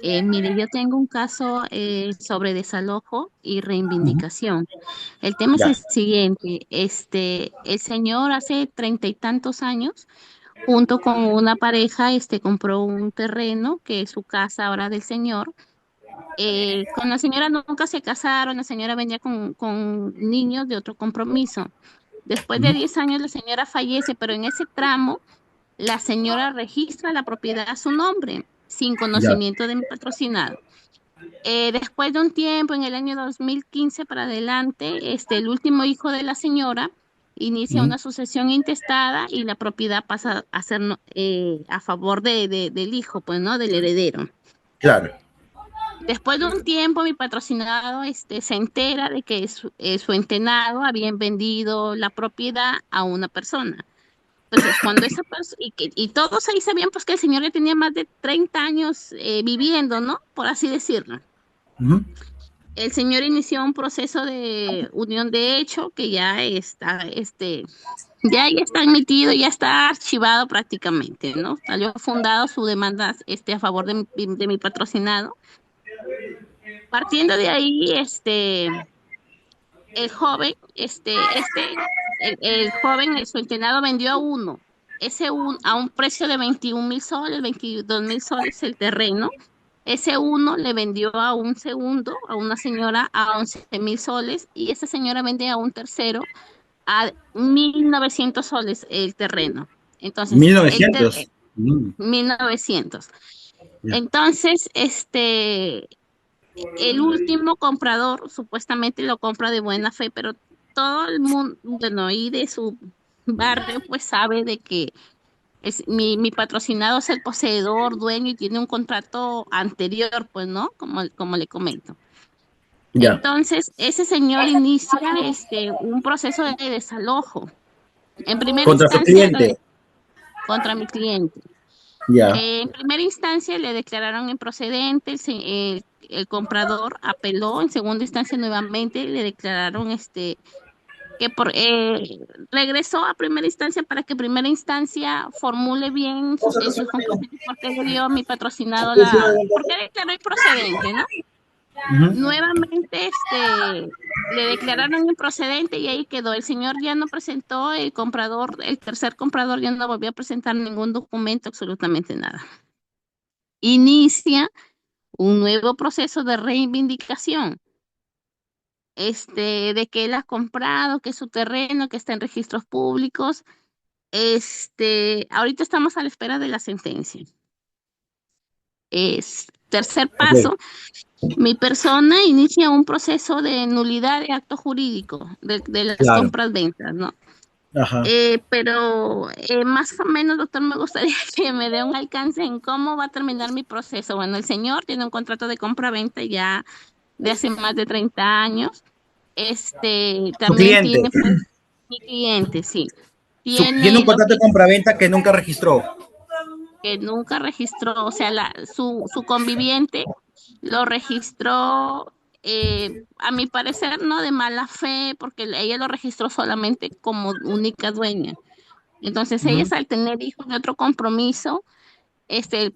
Mire, yo tengo un caso sobre desalojo y Ujú. reivindicación. El tema es Ya. el siguiente. El señor hace 30 y tantos años, junto con una pareja, compró un terreno que es su casa ahora del señor. Con la señora nunca se casaron, la señora venía con niños de otro compromiso. Después de Ujú. 10 años, la señora fallece, pero en ese tramo la señora registra la propiedad a su nombre, sin Ya. conocimiento de mi patrocinado. Después de un tiempo, en el año 2015 para adelante, el último hijo de la señora inicia Ujú. una sucesión intestada y la propiedad pasa a ser a favor del hijo, pues, ¿no? Del heredero. Claro. Después de un tiempo, mi patrocinado se entera de que su entenado habían vendido la propiedad a una persona. Entonces, cuando esa persona, y todos ahí sabían pues que el señor ya tenía más de 30 años viviendo, ¿no? Por así decirlo. Ujú. El señor inició un proceso de unión de hecho que ya está admitido, ya está archivado prácticamente, ¿no? Salió fundado su demanda a favor de mi patrocinado. Partiendo de ahí, el joven, el joven, el suentenado vendió a uno, a un precio de 21.000 soles, 22.000 soles el terreno. Ese uno le vendió a un segundo, a una señora, a 11.000 soles, y esa señora vende a un tercero a 1.900 soles el terreno. Entonces, 1900. 1.900. Ya. Entonces, el último comprador supuestamente lo compra de buena fe, pero todo el mundo, bueno, y de su barrio, pues sabe de que mi patrocinado es el poseedor, dueño y tiene un contrato anterior, pues, ¿no? Como le comento. Ya. Entonces, ese señor inicia un proceso de desalojo. En primera Contra su instancia, cliente. contra mi cliente. Ya. En primera instancia le declararon improcedente, el comprador apeló, en segunda instancia nuevamente le declararon que regresó a primera instancia para que primera instancia formule bien sus conclusiones porque le dio a mi patrocinado porque declaró improcedente, ¿no? Ujú. Nuevamente le declararon improcedente y ahí quedó. El señor ya no presentó, el comprador, el tercer comprador ya no volvió a presentar ningún documento, absolutamente nada. Inicia un nuevo proceso de reivindicación, de que él ha comprado, que es su terreno, que está en registros públicos. Ahorita estamos a la espera de la sentencia. Tercer Ok. paso, mi persona inicia un proceso de nulidad de acto jurídico de las Claro. compras-ventas, ¿no? Ajá. Pero más o menos, doctor, me gustaría que me dé un alcance en cómo va a terminar mi proceso. Bueno, el señor tiene un contrato de compra-venta ya de hace más de 30 años. Su También cliente. tiene, pues, mi cliente, sí. Tiene un Tiene lo contrato que de compraventa que nunca registró. nunca registró, o sea, su conviviente lo registró, a mi parecer, no de mala fe, porque ella lo registró solamente como única dueña. Entonces, ellas Ujú. al tener hijos de otro compromiso,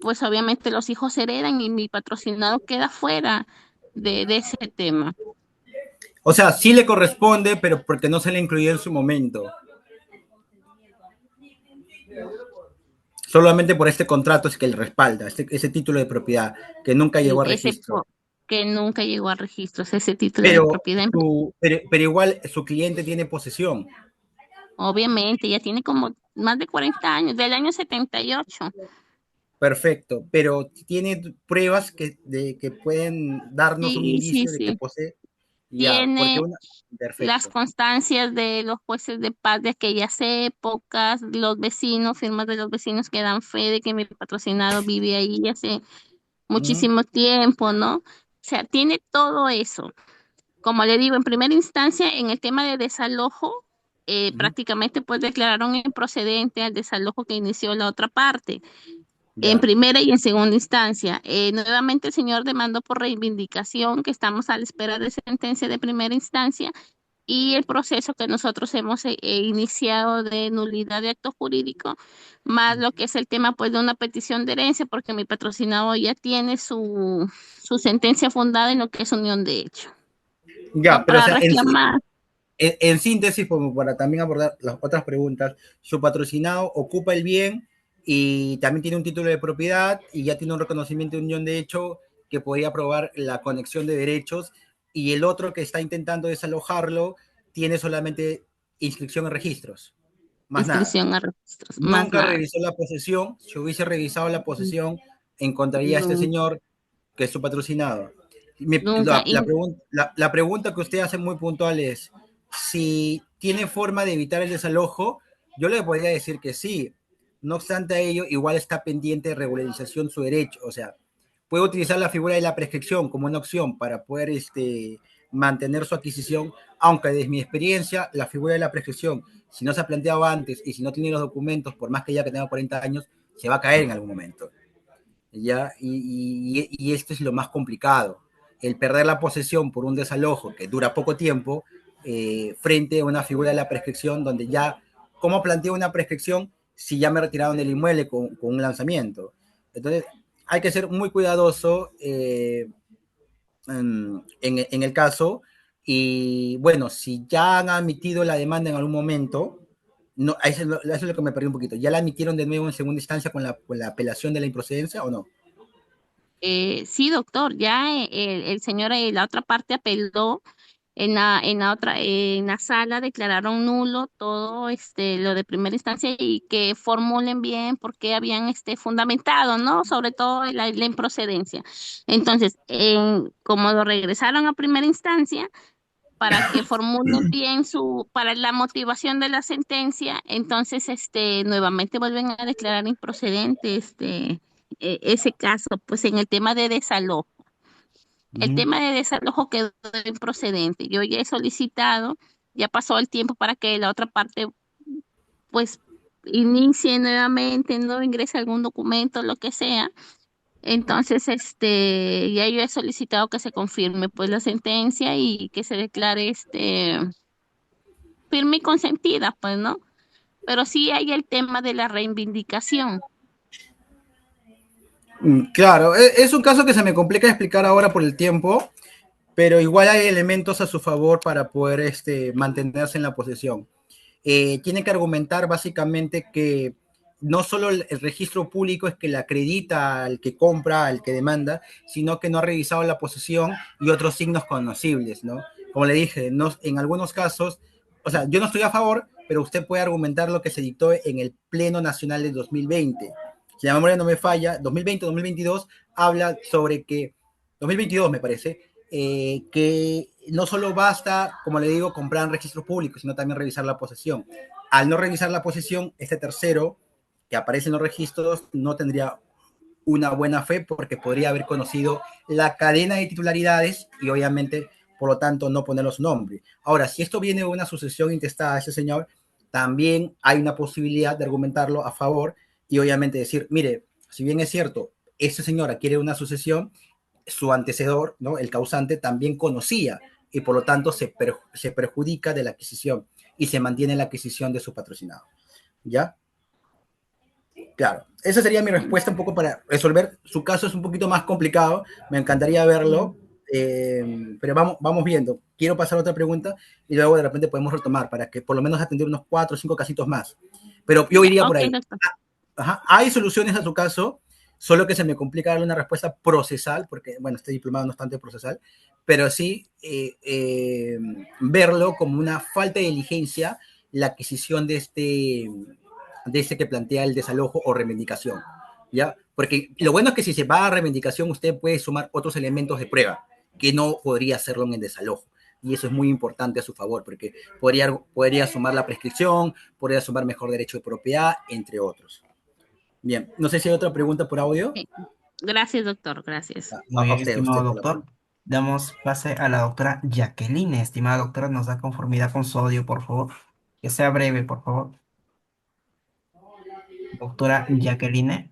pues obviamente los hijos heredan y mi patrocinado queda fuera de ese tema. O sea, sí le corresponde, pero porque no se le incluyó en su momento. Solamente por este contrato es que él respalda, ese título de propiedad que nunca llegó a registro. Que nunca llegó a registros, ese título de Pero, propiedad. pero igual su cliente tiene posesión. Obviamente, ya tiene como más de 40 años, del año 78. Perfecto, pero tiene pruebas que pueden darnos un Sí, sí, indicio de que sí. posee. Ya, porque Tiene una. las Perfecto. constancias de los jueces de paz de aquellas épocas, los vecinos, firmas de los vecinos que dan fe de que mi patrocinado vive ahí hace Ujú. muchísimo tiempo, ¿no? O sea, tiene todo eso. como le digo, en primera instancia, en el tema de desalojo, prácticamente pues declararon improcedente al desalojo que inició la otra parte, en Ya. primera y en segunda instancia. Nuevamente el señor demandó por reivindicación, que estamos a la espera de sentencia de primera instancia, y el proceso que nosotros hemos iniciado de nulidad de acto jurídico, más lo que es el tema pues de una petición de herencia, porque mi patrocinado ya tiene su sentencia fundada en lo que es unión de hecho. Ya, No pero o para sea, reclamar. en síntesis, como para también abordar las otras preguntas, su patrocinado ocupa el bien y también tiene un título de propiedad y ya tiene un reconocimiento de unión de hecho que podría probar la conexión de derechos, y el otro que está intentando desalojarlo tiene solamente inscripción en registros, más nada. Inscripción a registros, más Nunca nada. revisó la posesión. Si hubiese revisado la posesión, encontraría a este No, señor que es su patrocinado. nunca. La pregunta que usted hace muy puntual es, si tiene forma de evitar el desalojo, yo le podría decir que sí. No obstante a ello, igual está pendiente de regularización su derecho. O sea, puede utilizar la figura de la prescripción como una opción para poder mantener su adquisición, aunque desde mi experiencia, la figura de la prescripción, si no se ha planteado antes y si no tiene los documentos, por más que ya que tenga 40 años, se va a caer en algún momento. ¿Ya? Y esto es lo más complicado, el perder la posesión por un desalojo que dura poco tiempo, frente a una figura de la prescripción donde ya, ¿cómo planteo una prescripción si ya me retiraron del inmueble con un lanzamiento? Entonces, hay que ser muy cuidadoso en el caso, y bueno, si ya han admitido la demanda en algún momento, no, eso es lo que me perdí un poquito. ¿Ya la admitieron de nuevo en segunda instancia con la apelación de la improcedencia o no? Sí, doctor, ya el señor en la otra parte apeló en la sala declararon nulo todo lo de primera instancia y que formulen bien por qué habían fundamentado, ¿no? Sobre todo la improcedencia. Entonces, como lo regresaron a primera instancia, para que formulen bien para la motivación de la sentencia, entonces nuevamente vuelven a declarar improcedente ese caso, pues en el tema de desalojo. El tema de desalojo quedó improcedente. Yo ya he solicitado, ya pasó el tiempo para que la otra parte pues inicie nuevamente, no ingrese algún documento, lo que sea. Entonces, ya yo he solicitado que se confirme pues la sentencia y que se declare firme y consentida, pues, ¿no? Pero sí hay el tema de la reivindicación. Claro, es un caso que se me complica explicar ahora por el tiempo, pero igual hay elementos a su favor para poder mantenerse en la posesión. Tiene que argumentar básicamente que no solo el registro público es que le acredita al que compra, al que demanda, sino que no ha revisado la posesión y otros signos conocibles, ¿no? Como le dije, no, en algunos casos, o sea, yo no estoy a favor, pero usted puede argumentar lo que se dictó en el Pleno Nacional de 2020. Si la memoria no me falla, 2020-2022 habla sobre que, 2022 me parece, que no solo basta, como le digo, comprar en registros públicos, sino también revisar la posesión. Al no revisar la posesión, este tercero que aparece en los registros no tendría una buena fe porque podría haber conocido la cadena de titularidades y obviamente, por lo tanto, no ponerlo su nombre. Ahora, si esto viene de una sucesión intestada a ese señor, también hay una posibilidad de argumentarlo a favor y obviamente decir, mire, si bien es cierto, ese señor adquiere una sucesión, su antecedor, ¿no? El causante, también conocía y por lo tanto se perjudica de la adquisición y se mantiene la adquisición de su patrocinado. ¿Ya? Claro, esa sería mi respuesta un poco para resolver. Su caso es un poquito más complicado, me encantaría verlo, pero vamos viendo. Quiero pasar a otra pregunta y luego de repente podemos retomar para que por lo menos atender unos 4 o 5 casitos más. Pero yo iría por Ok, ahí. doctor. Ajá. Hay soluciones a su caso, solo que se me complica darle una respuesta procesal, porque, bueno, este diplomado no es tanto procesal, pero sí verlo como una falta de diligencia la adquisición de este que plantea el desalojo o reivindicación, ¿ya? Porque lo bueno es que si se va a reivindicación, usted puede sumar otros elementos de prueba que no podría hacerlo en el desalojo. Y eso es muy importante a su favor, porque podría sumar la prescripción, podría sumar mejor derecho de propiedad, entre otros. Bien, no sé si hay otra pregunta por audio. Ok. Gracias, doctor. Gracias. Muy A bien, usted, estimado por la doctor. pregunta. Damos pase a la doctora Jacqueline. Estimada doctora, nos da conformidad con su audio, por favor. Que sea breve, por favor. Doctora Jacqueline.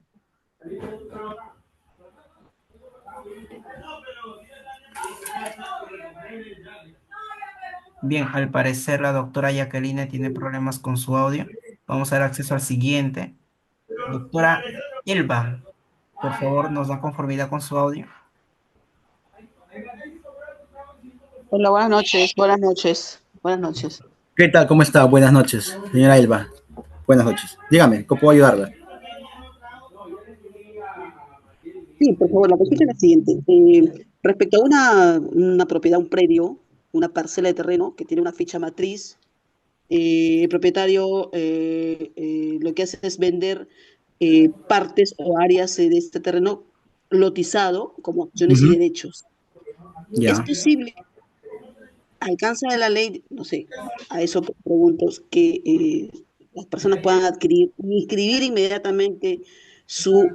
Bien, al parecer la doctora Jacqueline tiene problemas con su audio. Vamos a dar acceso al siguiente. Doctora Elba, por favor, nos da conformidad con su audio. Hola, buenas noches, buenas noches, buenas noches. ¿Qué tal? ¿Cómo está? Buenas noches, señora Elba. Buenas noches. Dígame, ¿cómo puedo ayudarla? Sí, por favor, la consulta es la siguiente. Respecto a una propiedad, un predio, una parcela de terreno que tiene una ficha matriz, el propietario lo que hace es vender partes o áreas de este terreno lotizado como acciones y Ujú. derechos. ¿Es Ya. posible, alcanza de la ley, no sé, a eso pregunto, que las personas puedan adquirir, inscribir inmediatamente su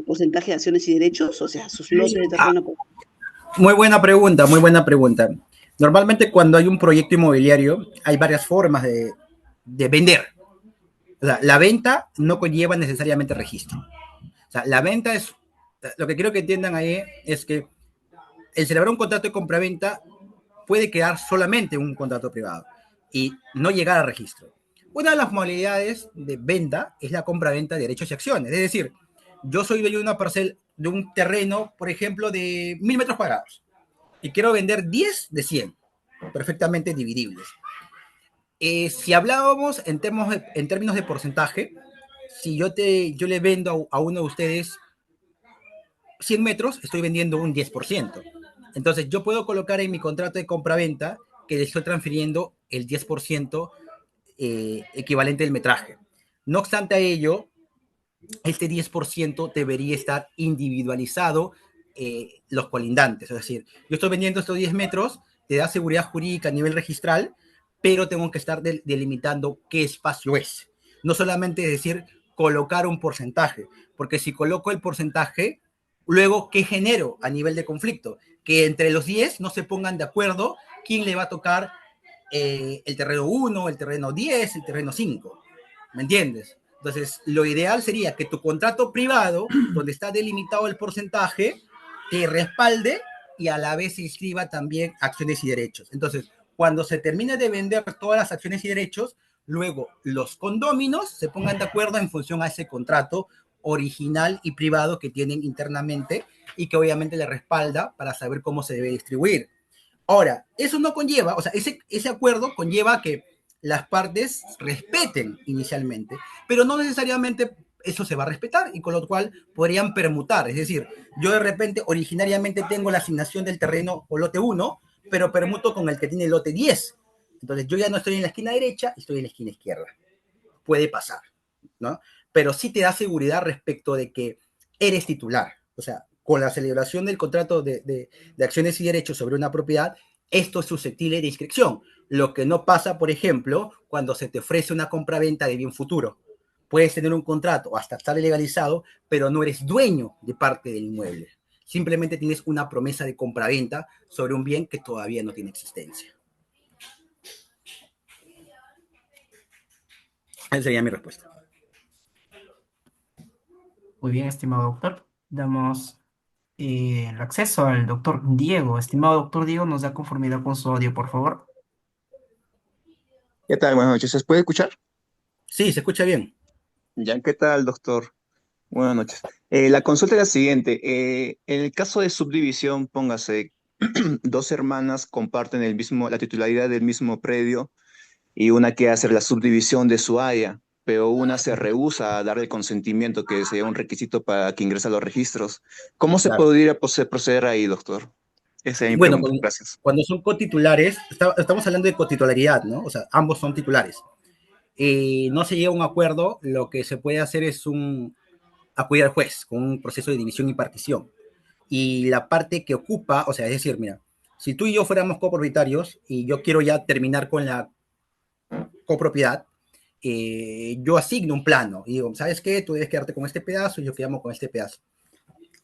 porcentaje de acciones y derechos, o sea, sus lotes de Ah, terreno? muy buena pregunta, muy buena pregunta. Normalmente cuando hay un proyecto inmobiliario hay varias formas de vender. O sea, la venta no conlleva necesariamente registro. O sea, la venta es, lo que quiero que entiendan ahí es que el celebrar un contrato de compraventa puede quedar solamente un contrato privado y no llegar a registro. Una de las modalidades de venta es la compra-venta de derechos y acciones. Es decir, yo soy dueño de una parcela, de un terreno, por ejemplo, de 1000 metros cuadrados y quiero vender 10 de 100, perfectamente dividibles. Si hablábamos en términos de porcentaje, si yo le vendo a uno de ustedes 100 metros, estoy vendiendo un 10%. Entonces, yo puedo colocar en mi contrato de compra-venta que le estoy transfiriendo el 10% equivalente del metraje. No obstante a ello, este 10% debería estar individualizado los colindantes. Es decir, yo estoy vendiendo estos 10 metros, te da seguridad jurídica a nivel registral, pero tengo que estar delimitando qué espacio es. No solamente decir colocar un porcentaje, porque si coloco el porcentaje, luego, ¿qué genero a nivel de conflicto? Que entre los 10 no se pongan de acuerdo quién le va a tocar el terreno 1, el terreno 10, el terreno 5. ¿Me entiendes? Entonces, lo ideal sería que tu contrato privado, donde está delimitado el porcentaje, te respalde y a la vez se inscriba también acciones y derechos. Entonces, cuando se termine de vender todas las acciones y derechos, luego los condóminos se pongan de acuerdo en función a ese contrato original y privado que tienen internamente y que obviamente le respalda para saber cómo se debe distribuir. Ahora, eso no conlleva, o sea, ese acuerdo conlleva que las partes respeten inicialmente, pero no necesariamente eso se va a respetar y con lo cual podrían permutar. Es decir, yo de repente originariamente tengo la asignación del terreno o lote 1, pero permuto con el que tiene el lote 10. Entonces yo ya no estoy en la esquina derecha, estoy en la esquina izquierda. Puede pasar, ¿no? Pero sí te da seguridad respecto de que eres titular. O sea, con la celebración del contrato de acciones y derechos sobre una propiedad, esto es susceptible de inscripción. Lo que no pasa, por ejemplo, cuando se te ofrece una compra-venta de bien futuro. Puedes tener un contrato hasta estar legalizado, pero no eres dueño de parte del inmueble. Simplemente tienes una promesa de compra-venta sobre un bien que todavía no tiene existencia. Esa sería mi respuesta. Muy bien, estimado doctor. Damos el acceso al doctor Diego. Estimado doctor Diego, nos da conformidad con su audio, por favor. ¿Qué tal? Buenas noches. ¿Se puede escuchar? Sí, se escucha bien. Ya, ¿qué tal, doctor? Buenas noches. La consulta es la siguiente. En el caso de subdivisión, póngase, dos hermanas comparten la titularidad del mismo predio y una quiere hacer la subdivisión de su área, pero una se rehúsa a dar el consentimiento que sería un requisito para que ingrese a los registros. ¿Cómo se Claro. podría proceder ahí, doctor? Esa es mi Bueno, pregunta. Gracias. cuando son cotitulares, estamos hablando de cotitularidad, ¿no? O sea, ambos son titulares. No se llega a un acuerdo, lo que se puede hacer es acudir al juez con un proceso de división y partición. Y la parte que ocupa, o sea, es decir, mira, si tú y yo fuéramos copropietarios y yo quiero ya terminar con la copropiedad, yo asigno un plano y digo, ¿sabes qué? Tú debes quedarte con este pedazo y yo quedamos con este pedazo.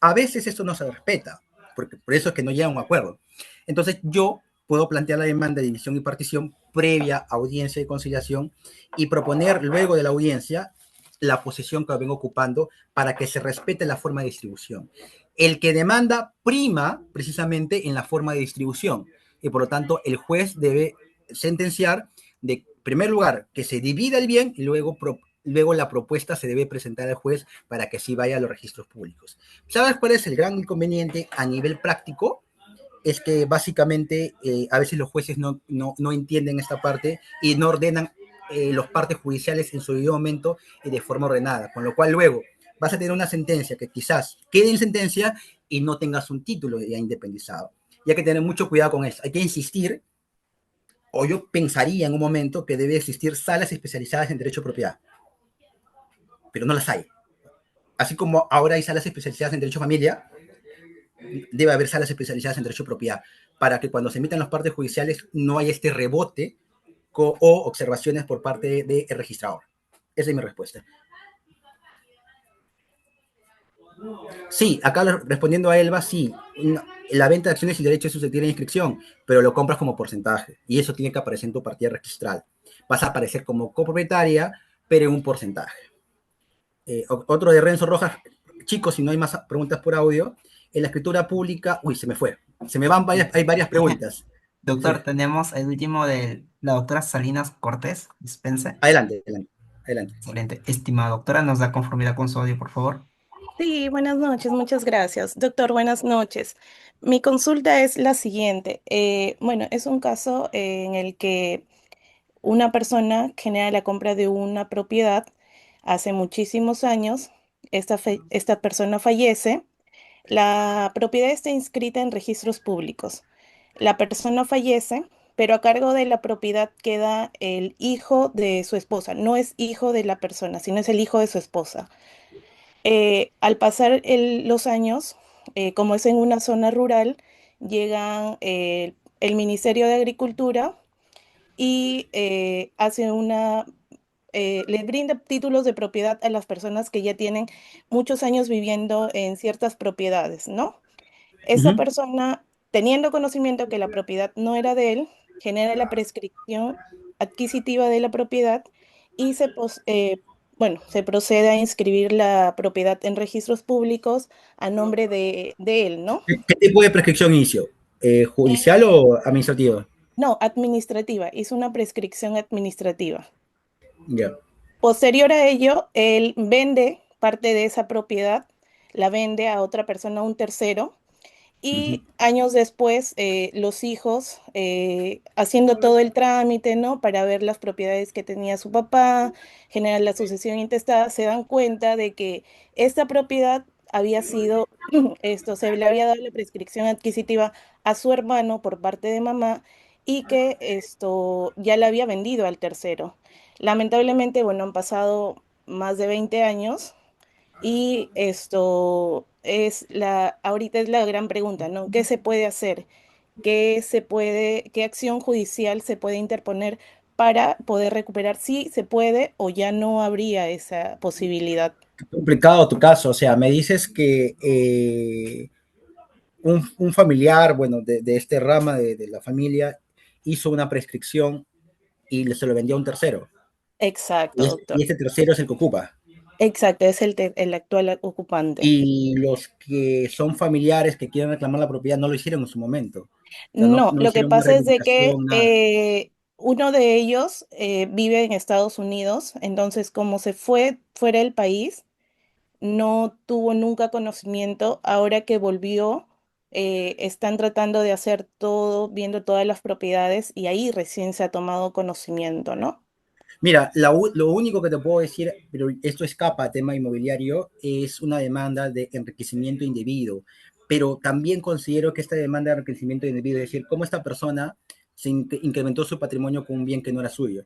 A veces esto no se respeta. porque por eso es que no llega a un acuerdo. Entonces yo puedo plantear la demanda de división y partición previa audiencia de conciliación y proponer luego de la audiencia la posesión que vengo ocupando para que se respete la forma de distribución. El que demanda prima precisamente en la forma de distribución y por lo tanto el juez debe sentenciar de, en primer lugar, que se divida el bien y luego la propuesta se debe presentar al juez para que así vaya a los registros públicos. ¿Sabes cuál es el gran inconveniente a nivel práctico? Es que básicamente a veces los jueces no entienden esta parte y no ordenan los partes judiciales en su debido momento y de forma ordenada, con lo cual luego vas a tener una sentencia que quizás quede en sentencia y no tengas un título ya independizado. Y hay que tener mucho cuidado con eso. Hay que insistir, o yo pensaría en un momento que debe existir salas especializadas en derecho de propiedad, pero no las hay. Así como ahora hay salas especializadas en derecho de familia, debe haber salas especializadas en derecho de propiedad, para que cuando se emitan las partes judiciales no haya este rebote o observaciones por parte del registrador. Esa es mi respuesta. Sí, acá respondiendo a Elba, sí, la venta de acciones y derechos se tiene inscripción, pero lo compras como porcentaje y eso tiene que aparecer en tu partida registral. Vas a aparecer como copropietaria, pero en un porcentaje. Otro de Renzo Rojas, chicos, si no hay más preguntas por audio, en la escritura pública, uy, se me fue, se me van varias, hay varias preguntas. Doctor, Sí. tenemos el último de la doctora Salinas Cortés, dispense. Adelante, adelante, adelante. Excelente. Estimada doctora, ¿nos da conformidad con su audio, por favor? Sí, buenas noches, muchas gracias. Doctor, buenas noches. Mi consulta es la siguiente. Bueno, es un caso en el que una persona genera la compra de una propiedad hace muchísimos años. Esta persona fallece. La propiedad está inscrita en registros públicos. La persona fallece, pero a cargo de la propiedad queda el hijo de su esposa. No es hijo de la persona, sino es el hijo de su esposa. Al pasar los años, como es en una zona rural, llegan el Ministerio de Agricultura y hace le brinda títulos de propiedad a las personas que ya tienen muchos años viviendo en ciertas propiedades, ¿no? Esa persona, teniendo conocimiento que la propiedad no era de él, genera la prescripción adquisitiva de la propiedad y bueno, se procede a inscribir la propiedad en registros públicos a nombre de él, ¿no? ¿Qué tipo de prescripción inicio? Eh, ¿Judicial o administrativo? no, administrativa, hizo una prescripción administrativa. Ya. Posterior a ello, él vende parte de esa propiedad, la vende a otra persona, a un tercero. Ujú. Y años después, los hijos, haciendo todo el trámite, ¿no? Para ver las propiedades que tenía su papá, generar la sucesión intestada, se dan cuenta de que esta propiedad había sido, se le había dado la prescripción adquisitiva a su hermano por parte de mamá y que esto ya la había vendido al tercero. Lamentablemente, bueno, han pasado más de 20 años y ahorita es la gran pregunta, ¿no? ¿Qué se puede hacer? ¿Qué acción judicial se puede interponer para poder recuperar? Si se puede o ya no habría esa posibilidad. Complicado tu caso, o sea, me dices que un familiar, bueno, de este rama de la familia hizo una prescripción y se lo vendió a un tercero. Exacto, Y doctor. este tercero es el que ocupa. Exacto, es el actual ocupante. Y los que son familiares que quieren reclamar la propiedad no lo hicieron en su momento. O sea, No, no lo que hicieron una pasa es de que reivindicación, nada. uno de ellos vive en Estados Unidos, entonces como se fue fuera del país, no tuvo nunca conocimiento. Ahora que volvió, están tratando de hacer todo, viendo todas las propiedades y ahí recién se ha tomado conocimiento, ¿no? Mira, lo único que te puedo decir, pero esto escapa a tema inmobiliario, es una demanda de enriquecimiento indebido. Pero también considero que esta demanda de enriquecimiento indebido, es decir, cómo esta persona incrementó su patrimonio con un bien que no era suyo,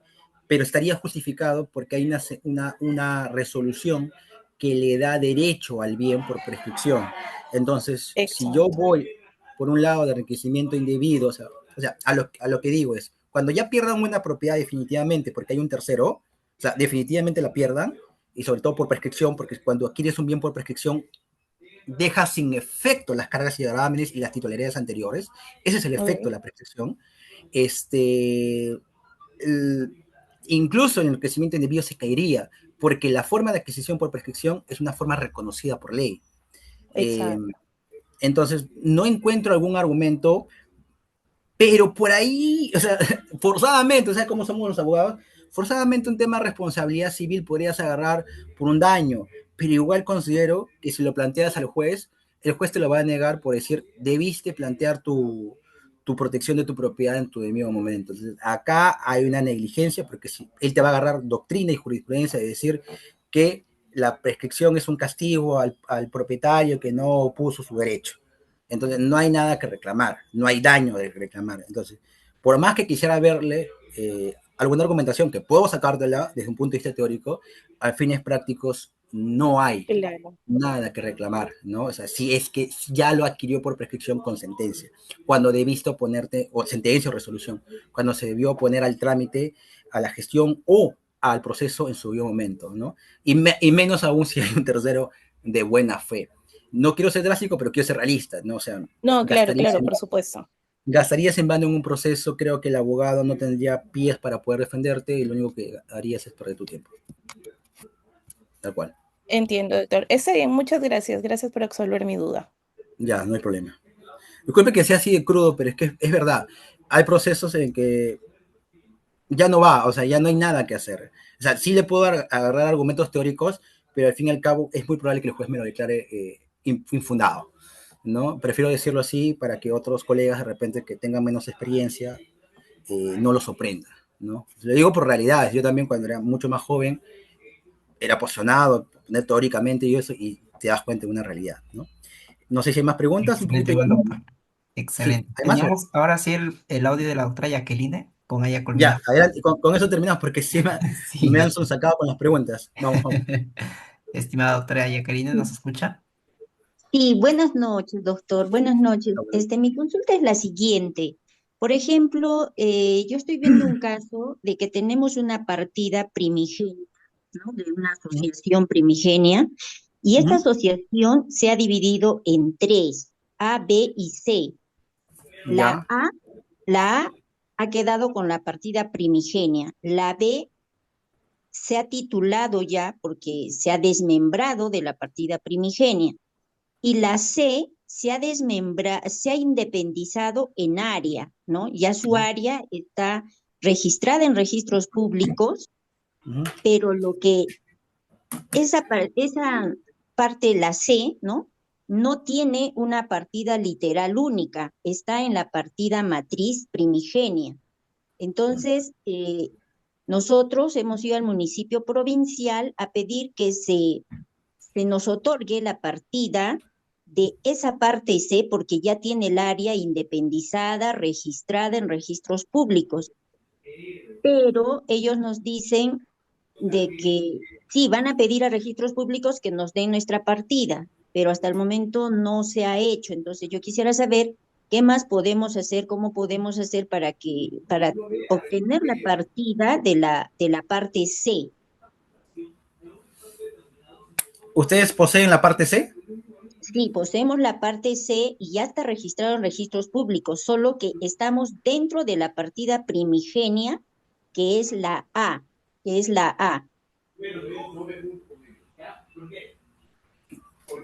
pero estaría justificado porque hay una resolución que le da derecho al bien por prescripción. Entonces, si yo Exacto. voy por un lado de enriquecimiento indebido, o sea a lo que digo es, cuando ya pierdan una propiedad definitivamente porque hay un tercero, o sea, definitivamente la pierdan, y sobre todo por prescripción, porque cuando adquieres un bien por prescripción, deja sin efecto las cargas y gravámenes y las titularidades anteriores. Ese es el efecto de la prescripción. Incluso el enriquecimiento indebido se caería, porque la forma de adquisición por prescripción es una forma reconocida por ley. Entonces, no encuentro algún argumento, pero por ahí, o sea, forzadamente, o sea, como somos los abogados, forzadamente un tema de responsabilidad civil podrías agarrar por un daño, pero igual considero que si lo planteas al juez, el juez te lo va a negar por decir, debiste plantear tu protección de tu propiedad en tu debido momento. Entonces, acá hay una negligencia, porque si, él te va a agarrar doctrina y jurisprudencia de decir que la prescripción es un castigo al propietario que no puso su derecho. Entonces, no hay nada que reclamar, no hay daño de reclamar. Entonces, por más que quisiera verle alguna argumentación que puedo sacártela desde un punto de vista teórico, a fines prácticos no hay nada que reclamar, ¿no? O sea, si es que ya lo adquirió por prescripción con sentencia, cuando debiste oponerte, o sentencia o resolución, cuando se debió oponer al trámite, a la gestión o al proceso en su momento, ¿no? Y menos aún si hay un tercero de buena fe. No quiero ser drástico, pero quiero ser realista, ¿no? O sea, no, claro, por supuesto. Gastarías en vano en un proceso, creo que el abogado no tendría pies para poder defenderte y lo único que harías es perder tu tiempo. Tal cual. Entiendo, doctor. Está bien, muchas gracias. Gracias por absolver mi duda. Ya, no hay problema. Disculpe que sea así de crudo, pero es que es verdad. Hay procesos en que ya no va, o sea, ya no hay nada que hacer. O sea, sí le puedo agarrar argumentos teóricos, pero al fin y al cabo es muy probable que el juez me lo declare infundado, ¿no? Prefiero decirlo así para que otros colegas de repente que tengan menos experiencia no lo sorprenda, ¿no? Lo digo por realidades. Yo también cuando era mucho más joven era apasionado teóricamente y eso, y te das cuenta de una realidad, ¿no? No sé si hay más preguntas. Excelente, buen doctor. Excelente. Sí, Teníamos ahora sí el audio de la doctora Jacqueline, con ella culminamos. Ya, adelante, con eso terminamos, porque sí me han sacado con las preguntas. Vamos. Estimada doctora Jacqueline, ¿nos escucha? Sí, buenas noches, doctor. Buenas noches. Mi consulta es la siguiente. Por ejemplo, yo estoy viendo un caso de que tenemos una partida primigenia, ¿no? De una asociación primigenia, y esta asociación se ha dividido en tres, A, B y C. La A ha quedado con la partida primigenia. La B se ha titulado ya porque se ha desmembrado de la partida primigenia. Y la C se ha independizado en área, ¿no? Ya su área está registrada en registros públicos, pero esa parte, la C, ¿no? No tiene una partida literal única, está en la partida matriz primigenia. Entonces, nosotros hemos ido al municipio provincial a pedir que se nos otorgue la partida de esa parte C, porque ya tiene el área independizada, registrada en registros públicos. Pero ellos nos dicen de que sí, van a pedir a registros públicos que nos den nuestra partida, pero hasta el momento no se ha hecho. Entonces yo quisiera saber qué más podemos hacer, cómo podemos hacer para obtener la partida de la parte C. ¿Ustedes poseen la parte C? Sí, poseemos la parte C y ya está registrado en registros públicos, solo que estamos dentro de la partida primigenia, que es la A,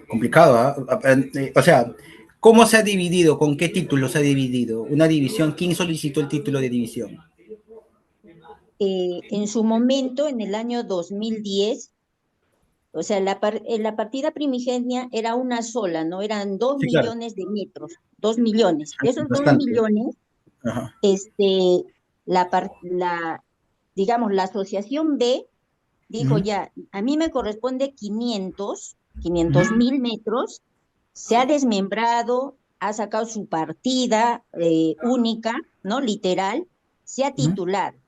Complicado, ¿eh? O sea, ¿cómo se ha dividido? ¿Con qué título se ha dividido? Una división, ¿quién solicitó el título de división? En su momento, en el año 2010, o sea, la partida primigenia era una sola, ¿no? Eran 2 millones de metros, 2 millones. Esos Bastante. 2 millones, digamos, la asociación B dijo ya, a mí me corresponde 500,000 metros, se ha desmembrado, ha sacado su partida única, ¿no? Literal, se ha titulado.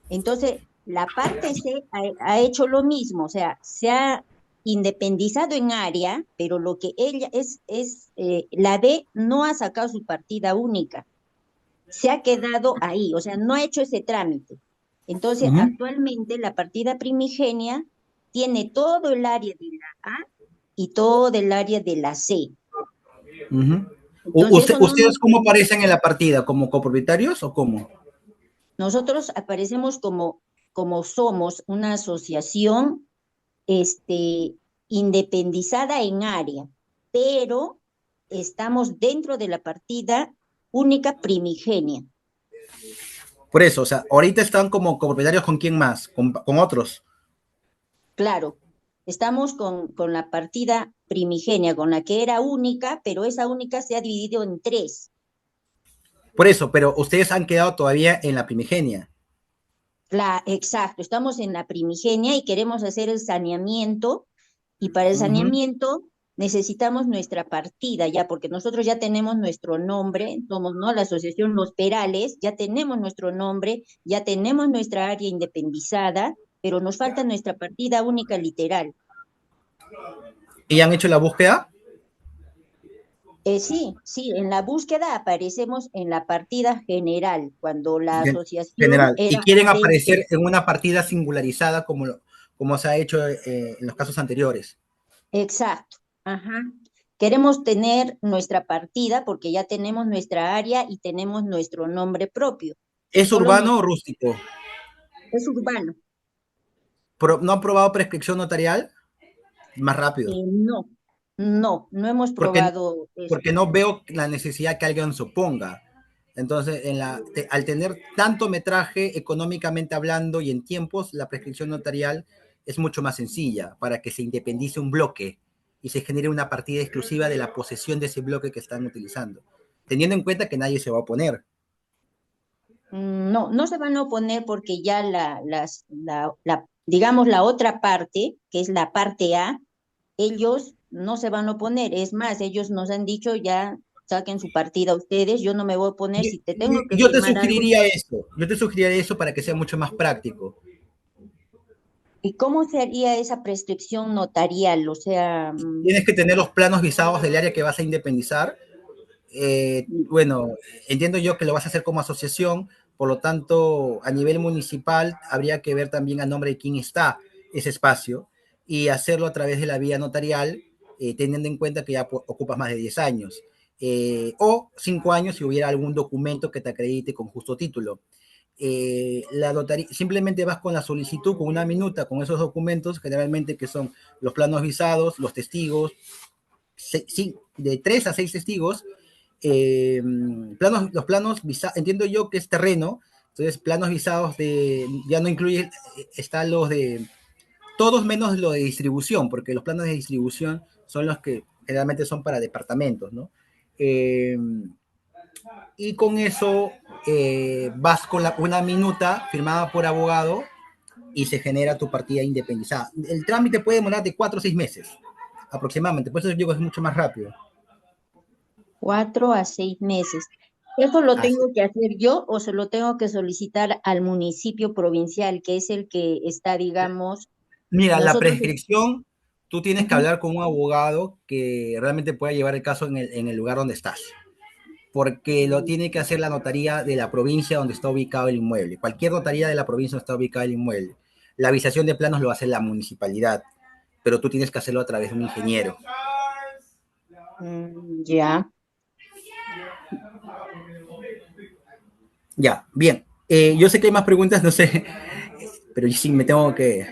Entonces, la parte C ha hecho lo mismo, o sea, se ha independizado en área, pero lo que ella la D no ha sacado su partida única, se ha quedado ahí, o sea, no ha hecho ese trámite. Entonces, actualmente la partida primigenia tiene todo el área de la A y todo del área de la C. Ujú. Entonces, eso no ¿Ustedes nos cómo permite. aparecen en la partida? ¿Como copropietarios o cómo? Nosotros aparecemos como somos una asociación este, independizada en área, pero estamos dentro de la partida única primigenia. Por eso, o sea, ahorita están como copropietarios con quién más, con otros. Claro, estamos con la partida primigenia, con la que era única, pero esa única se ha dividido en tres. Por eso, pero ustedes han quedado todavía en la primigenia. Exacto, estamos en la primigenia y queremos hacer el saneamiento, y para el Ujú. saneamiento necesitamos nuestra partida ya, porque nosotros ya tenemos nuestro nombre, somos, ¿no? La Asociación Los Perales, ya tenemos nuestro nombre, ya tenemos nuestra área independizada, pero nos falta nuestra partida única literal. ¿Y han hecho la búsqueda? Sí, sí, en la búsqueda aparecemos en la partida general, cuando la asociación General. ¿Y era quieren ABC. aparecer en una partida singularizada como se ha hecho en los casos anteriores? Exacto. Ajá. Queremos tener nuestra partida porque ya tenemos nuestra área y tenemos nuestro nombre propio. ¿Es Solo nos urbano o rústico? es urbano. ¿No han probado prescripción notarial? Más rápido. No, no hemos Porque, probado eso. porque no veo la necesidad que alguien se oponga. Entonces, al tener tanto metraje económicamente hablando y en tiempos, la prescripción notarial es mucho más sencilla para que se independice un bloque y se genere una partida exclusiva de la posesión de ese bloque que están utilizando, teniendo en cuenta que nadie se va a oponer. No, no se van a oponer porque ya digamos, la otra parte, que es la parte A, ellos no se van a oponer. Es más, ellos nos han dicho ya saquen su partida ustedes, yo no me voy a oponer. Si te tengo que Yo te firmar algo, sugeriría eso, para que sea mucho más práctico. ¿y cómo se haría esa prescripción notarial? O sea, Tienes que tener los planos visados del área que vas a independizar. Bueno, entiendo yo que lo vas a hacer como asociación, por lo tanto, a nivel municipal habría que ver también a nombre de quién está ese espacio y hacerlo a través de la vía notarial, teniendo en cuenta que ya ocupas más de 10 años, o 5 años si hubiera algún documento que te acredite con justo título. Simplemente vas con la solicitud, con una minuta, con esos documentos, generalmente que son los planos visados, los testigos, de 3 a 6 testigos, los planos visados, entiendo yo que es terreno, entonces planos visados ya no incluye, están los de, todos menos lo de distribución, porque los planos de distribución son los que generalmente son para departamentos, ¿no? Eh, y con eso vas con una minuta firmada por abogado y se genera tu partida independizada. El trámite puede demorar de 4 a 6 meses aproximadamente, por eso yo digo es mucho más rápido. 4 a 6 meses. ¿Eso lo Así. tengo que hacer yo o se lo tengo que solicitar al municipio provincial, que es el que está, digamos, Mira, la nosotros... prescripción, tú tienes que Ujú. hablar con un abogado que realmente pueda llevar el caso en el lugar donde estás, porque lo tiene que hacer la notaría de la provincia donde está ubicado el inmueble. Cualquier notaría de la provincia donde está ubicado el inmueble. La avisación de planos lo hace la municipalidad, pero tú tienes que hacerlo a través de un ingeniero. Ya. Ya, bien. Yo sé que hay más preguntas, no sé, pero sí me tengo que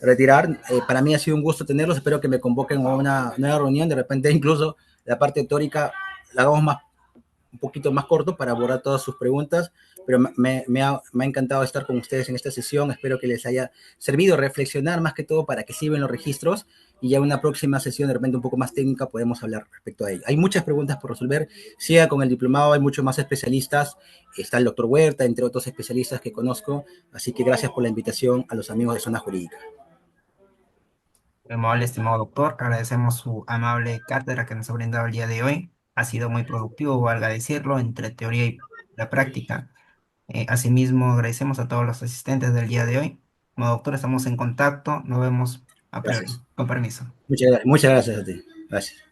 retirar. Para mí ha sido un gusto tenerlos. Espero que me convoquen a una nueva reunión. De repente, incluso la parte teórica la hagamos un poquito más corto para abordar todas sus preguntas. Pero me ha encantado estar con ustedes en esta sesión. Espero que les haya servido reflexionar más que todo para que sirven los registros y ya en una próxima sesión de repente un poco más técnica podemos hablar respecto a ello. Hay muchas preguntas por resolver. Siga con el diplomado, hay muchos más especialistas. Está el doctor Huerta, entre otros especialistas que conozco. Así que gracias por la invitación a los amigos de Zona Jurídica. Muy amable, estimado doctor, agradecemos su amable cátedra que nos ha brindado el día de hoy. Ha sido muy productivo, valga decirlo, entre teoría y la práctica. Asimismo, agradecemos a todos los asistentes del día de hoy. Como doctor, estamos en contacto. Nos vemos a priori. Gracias. Con permiso. Muchas gracias a ti. Gracias.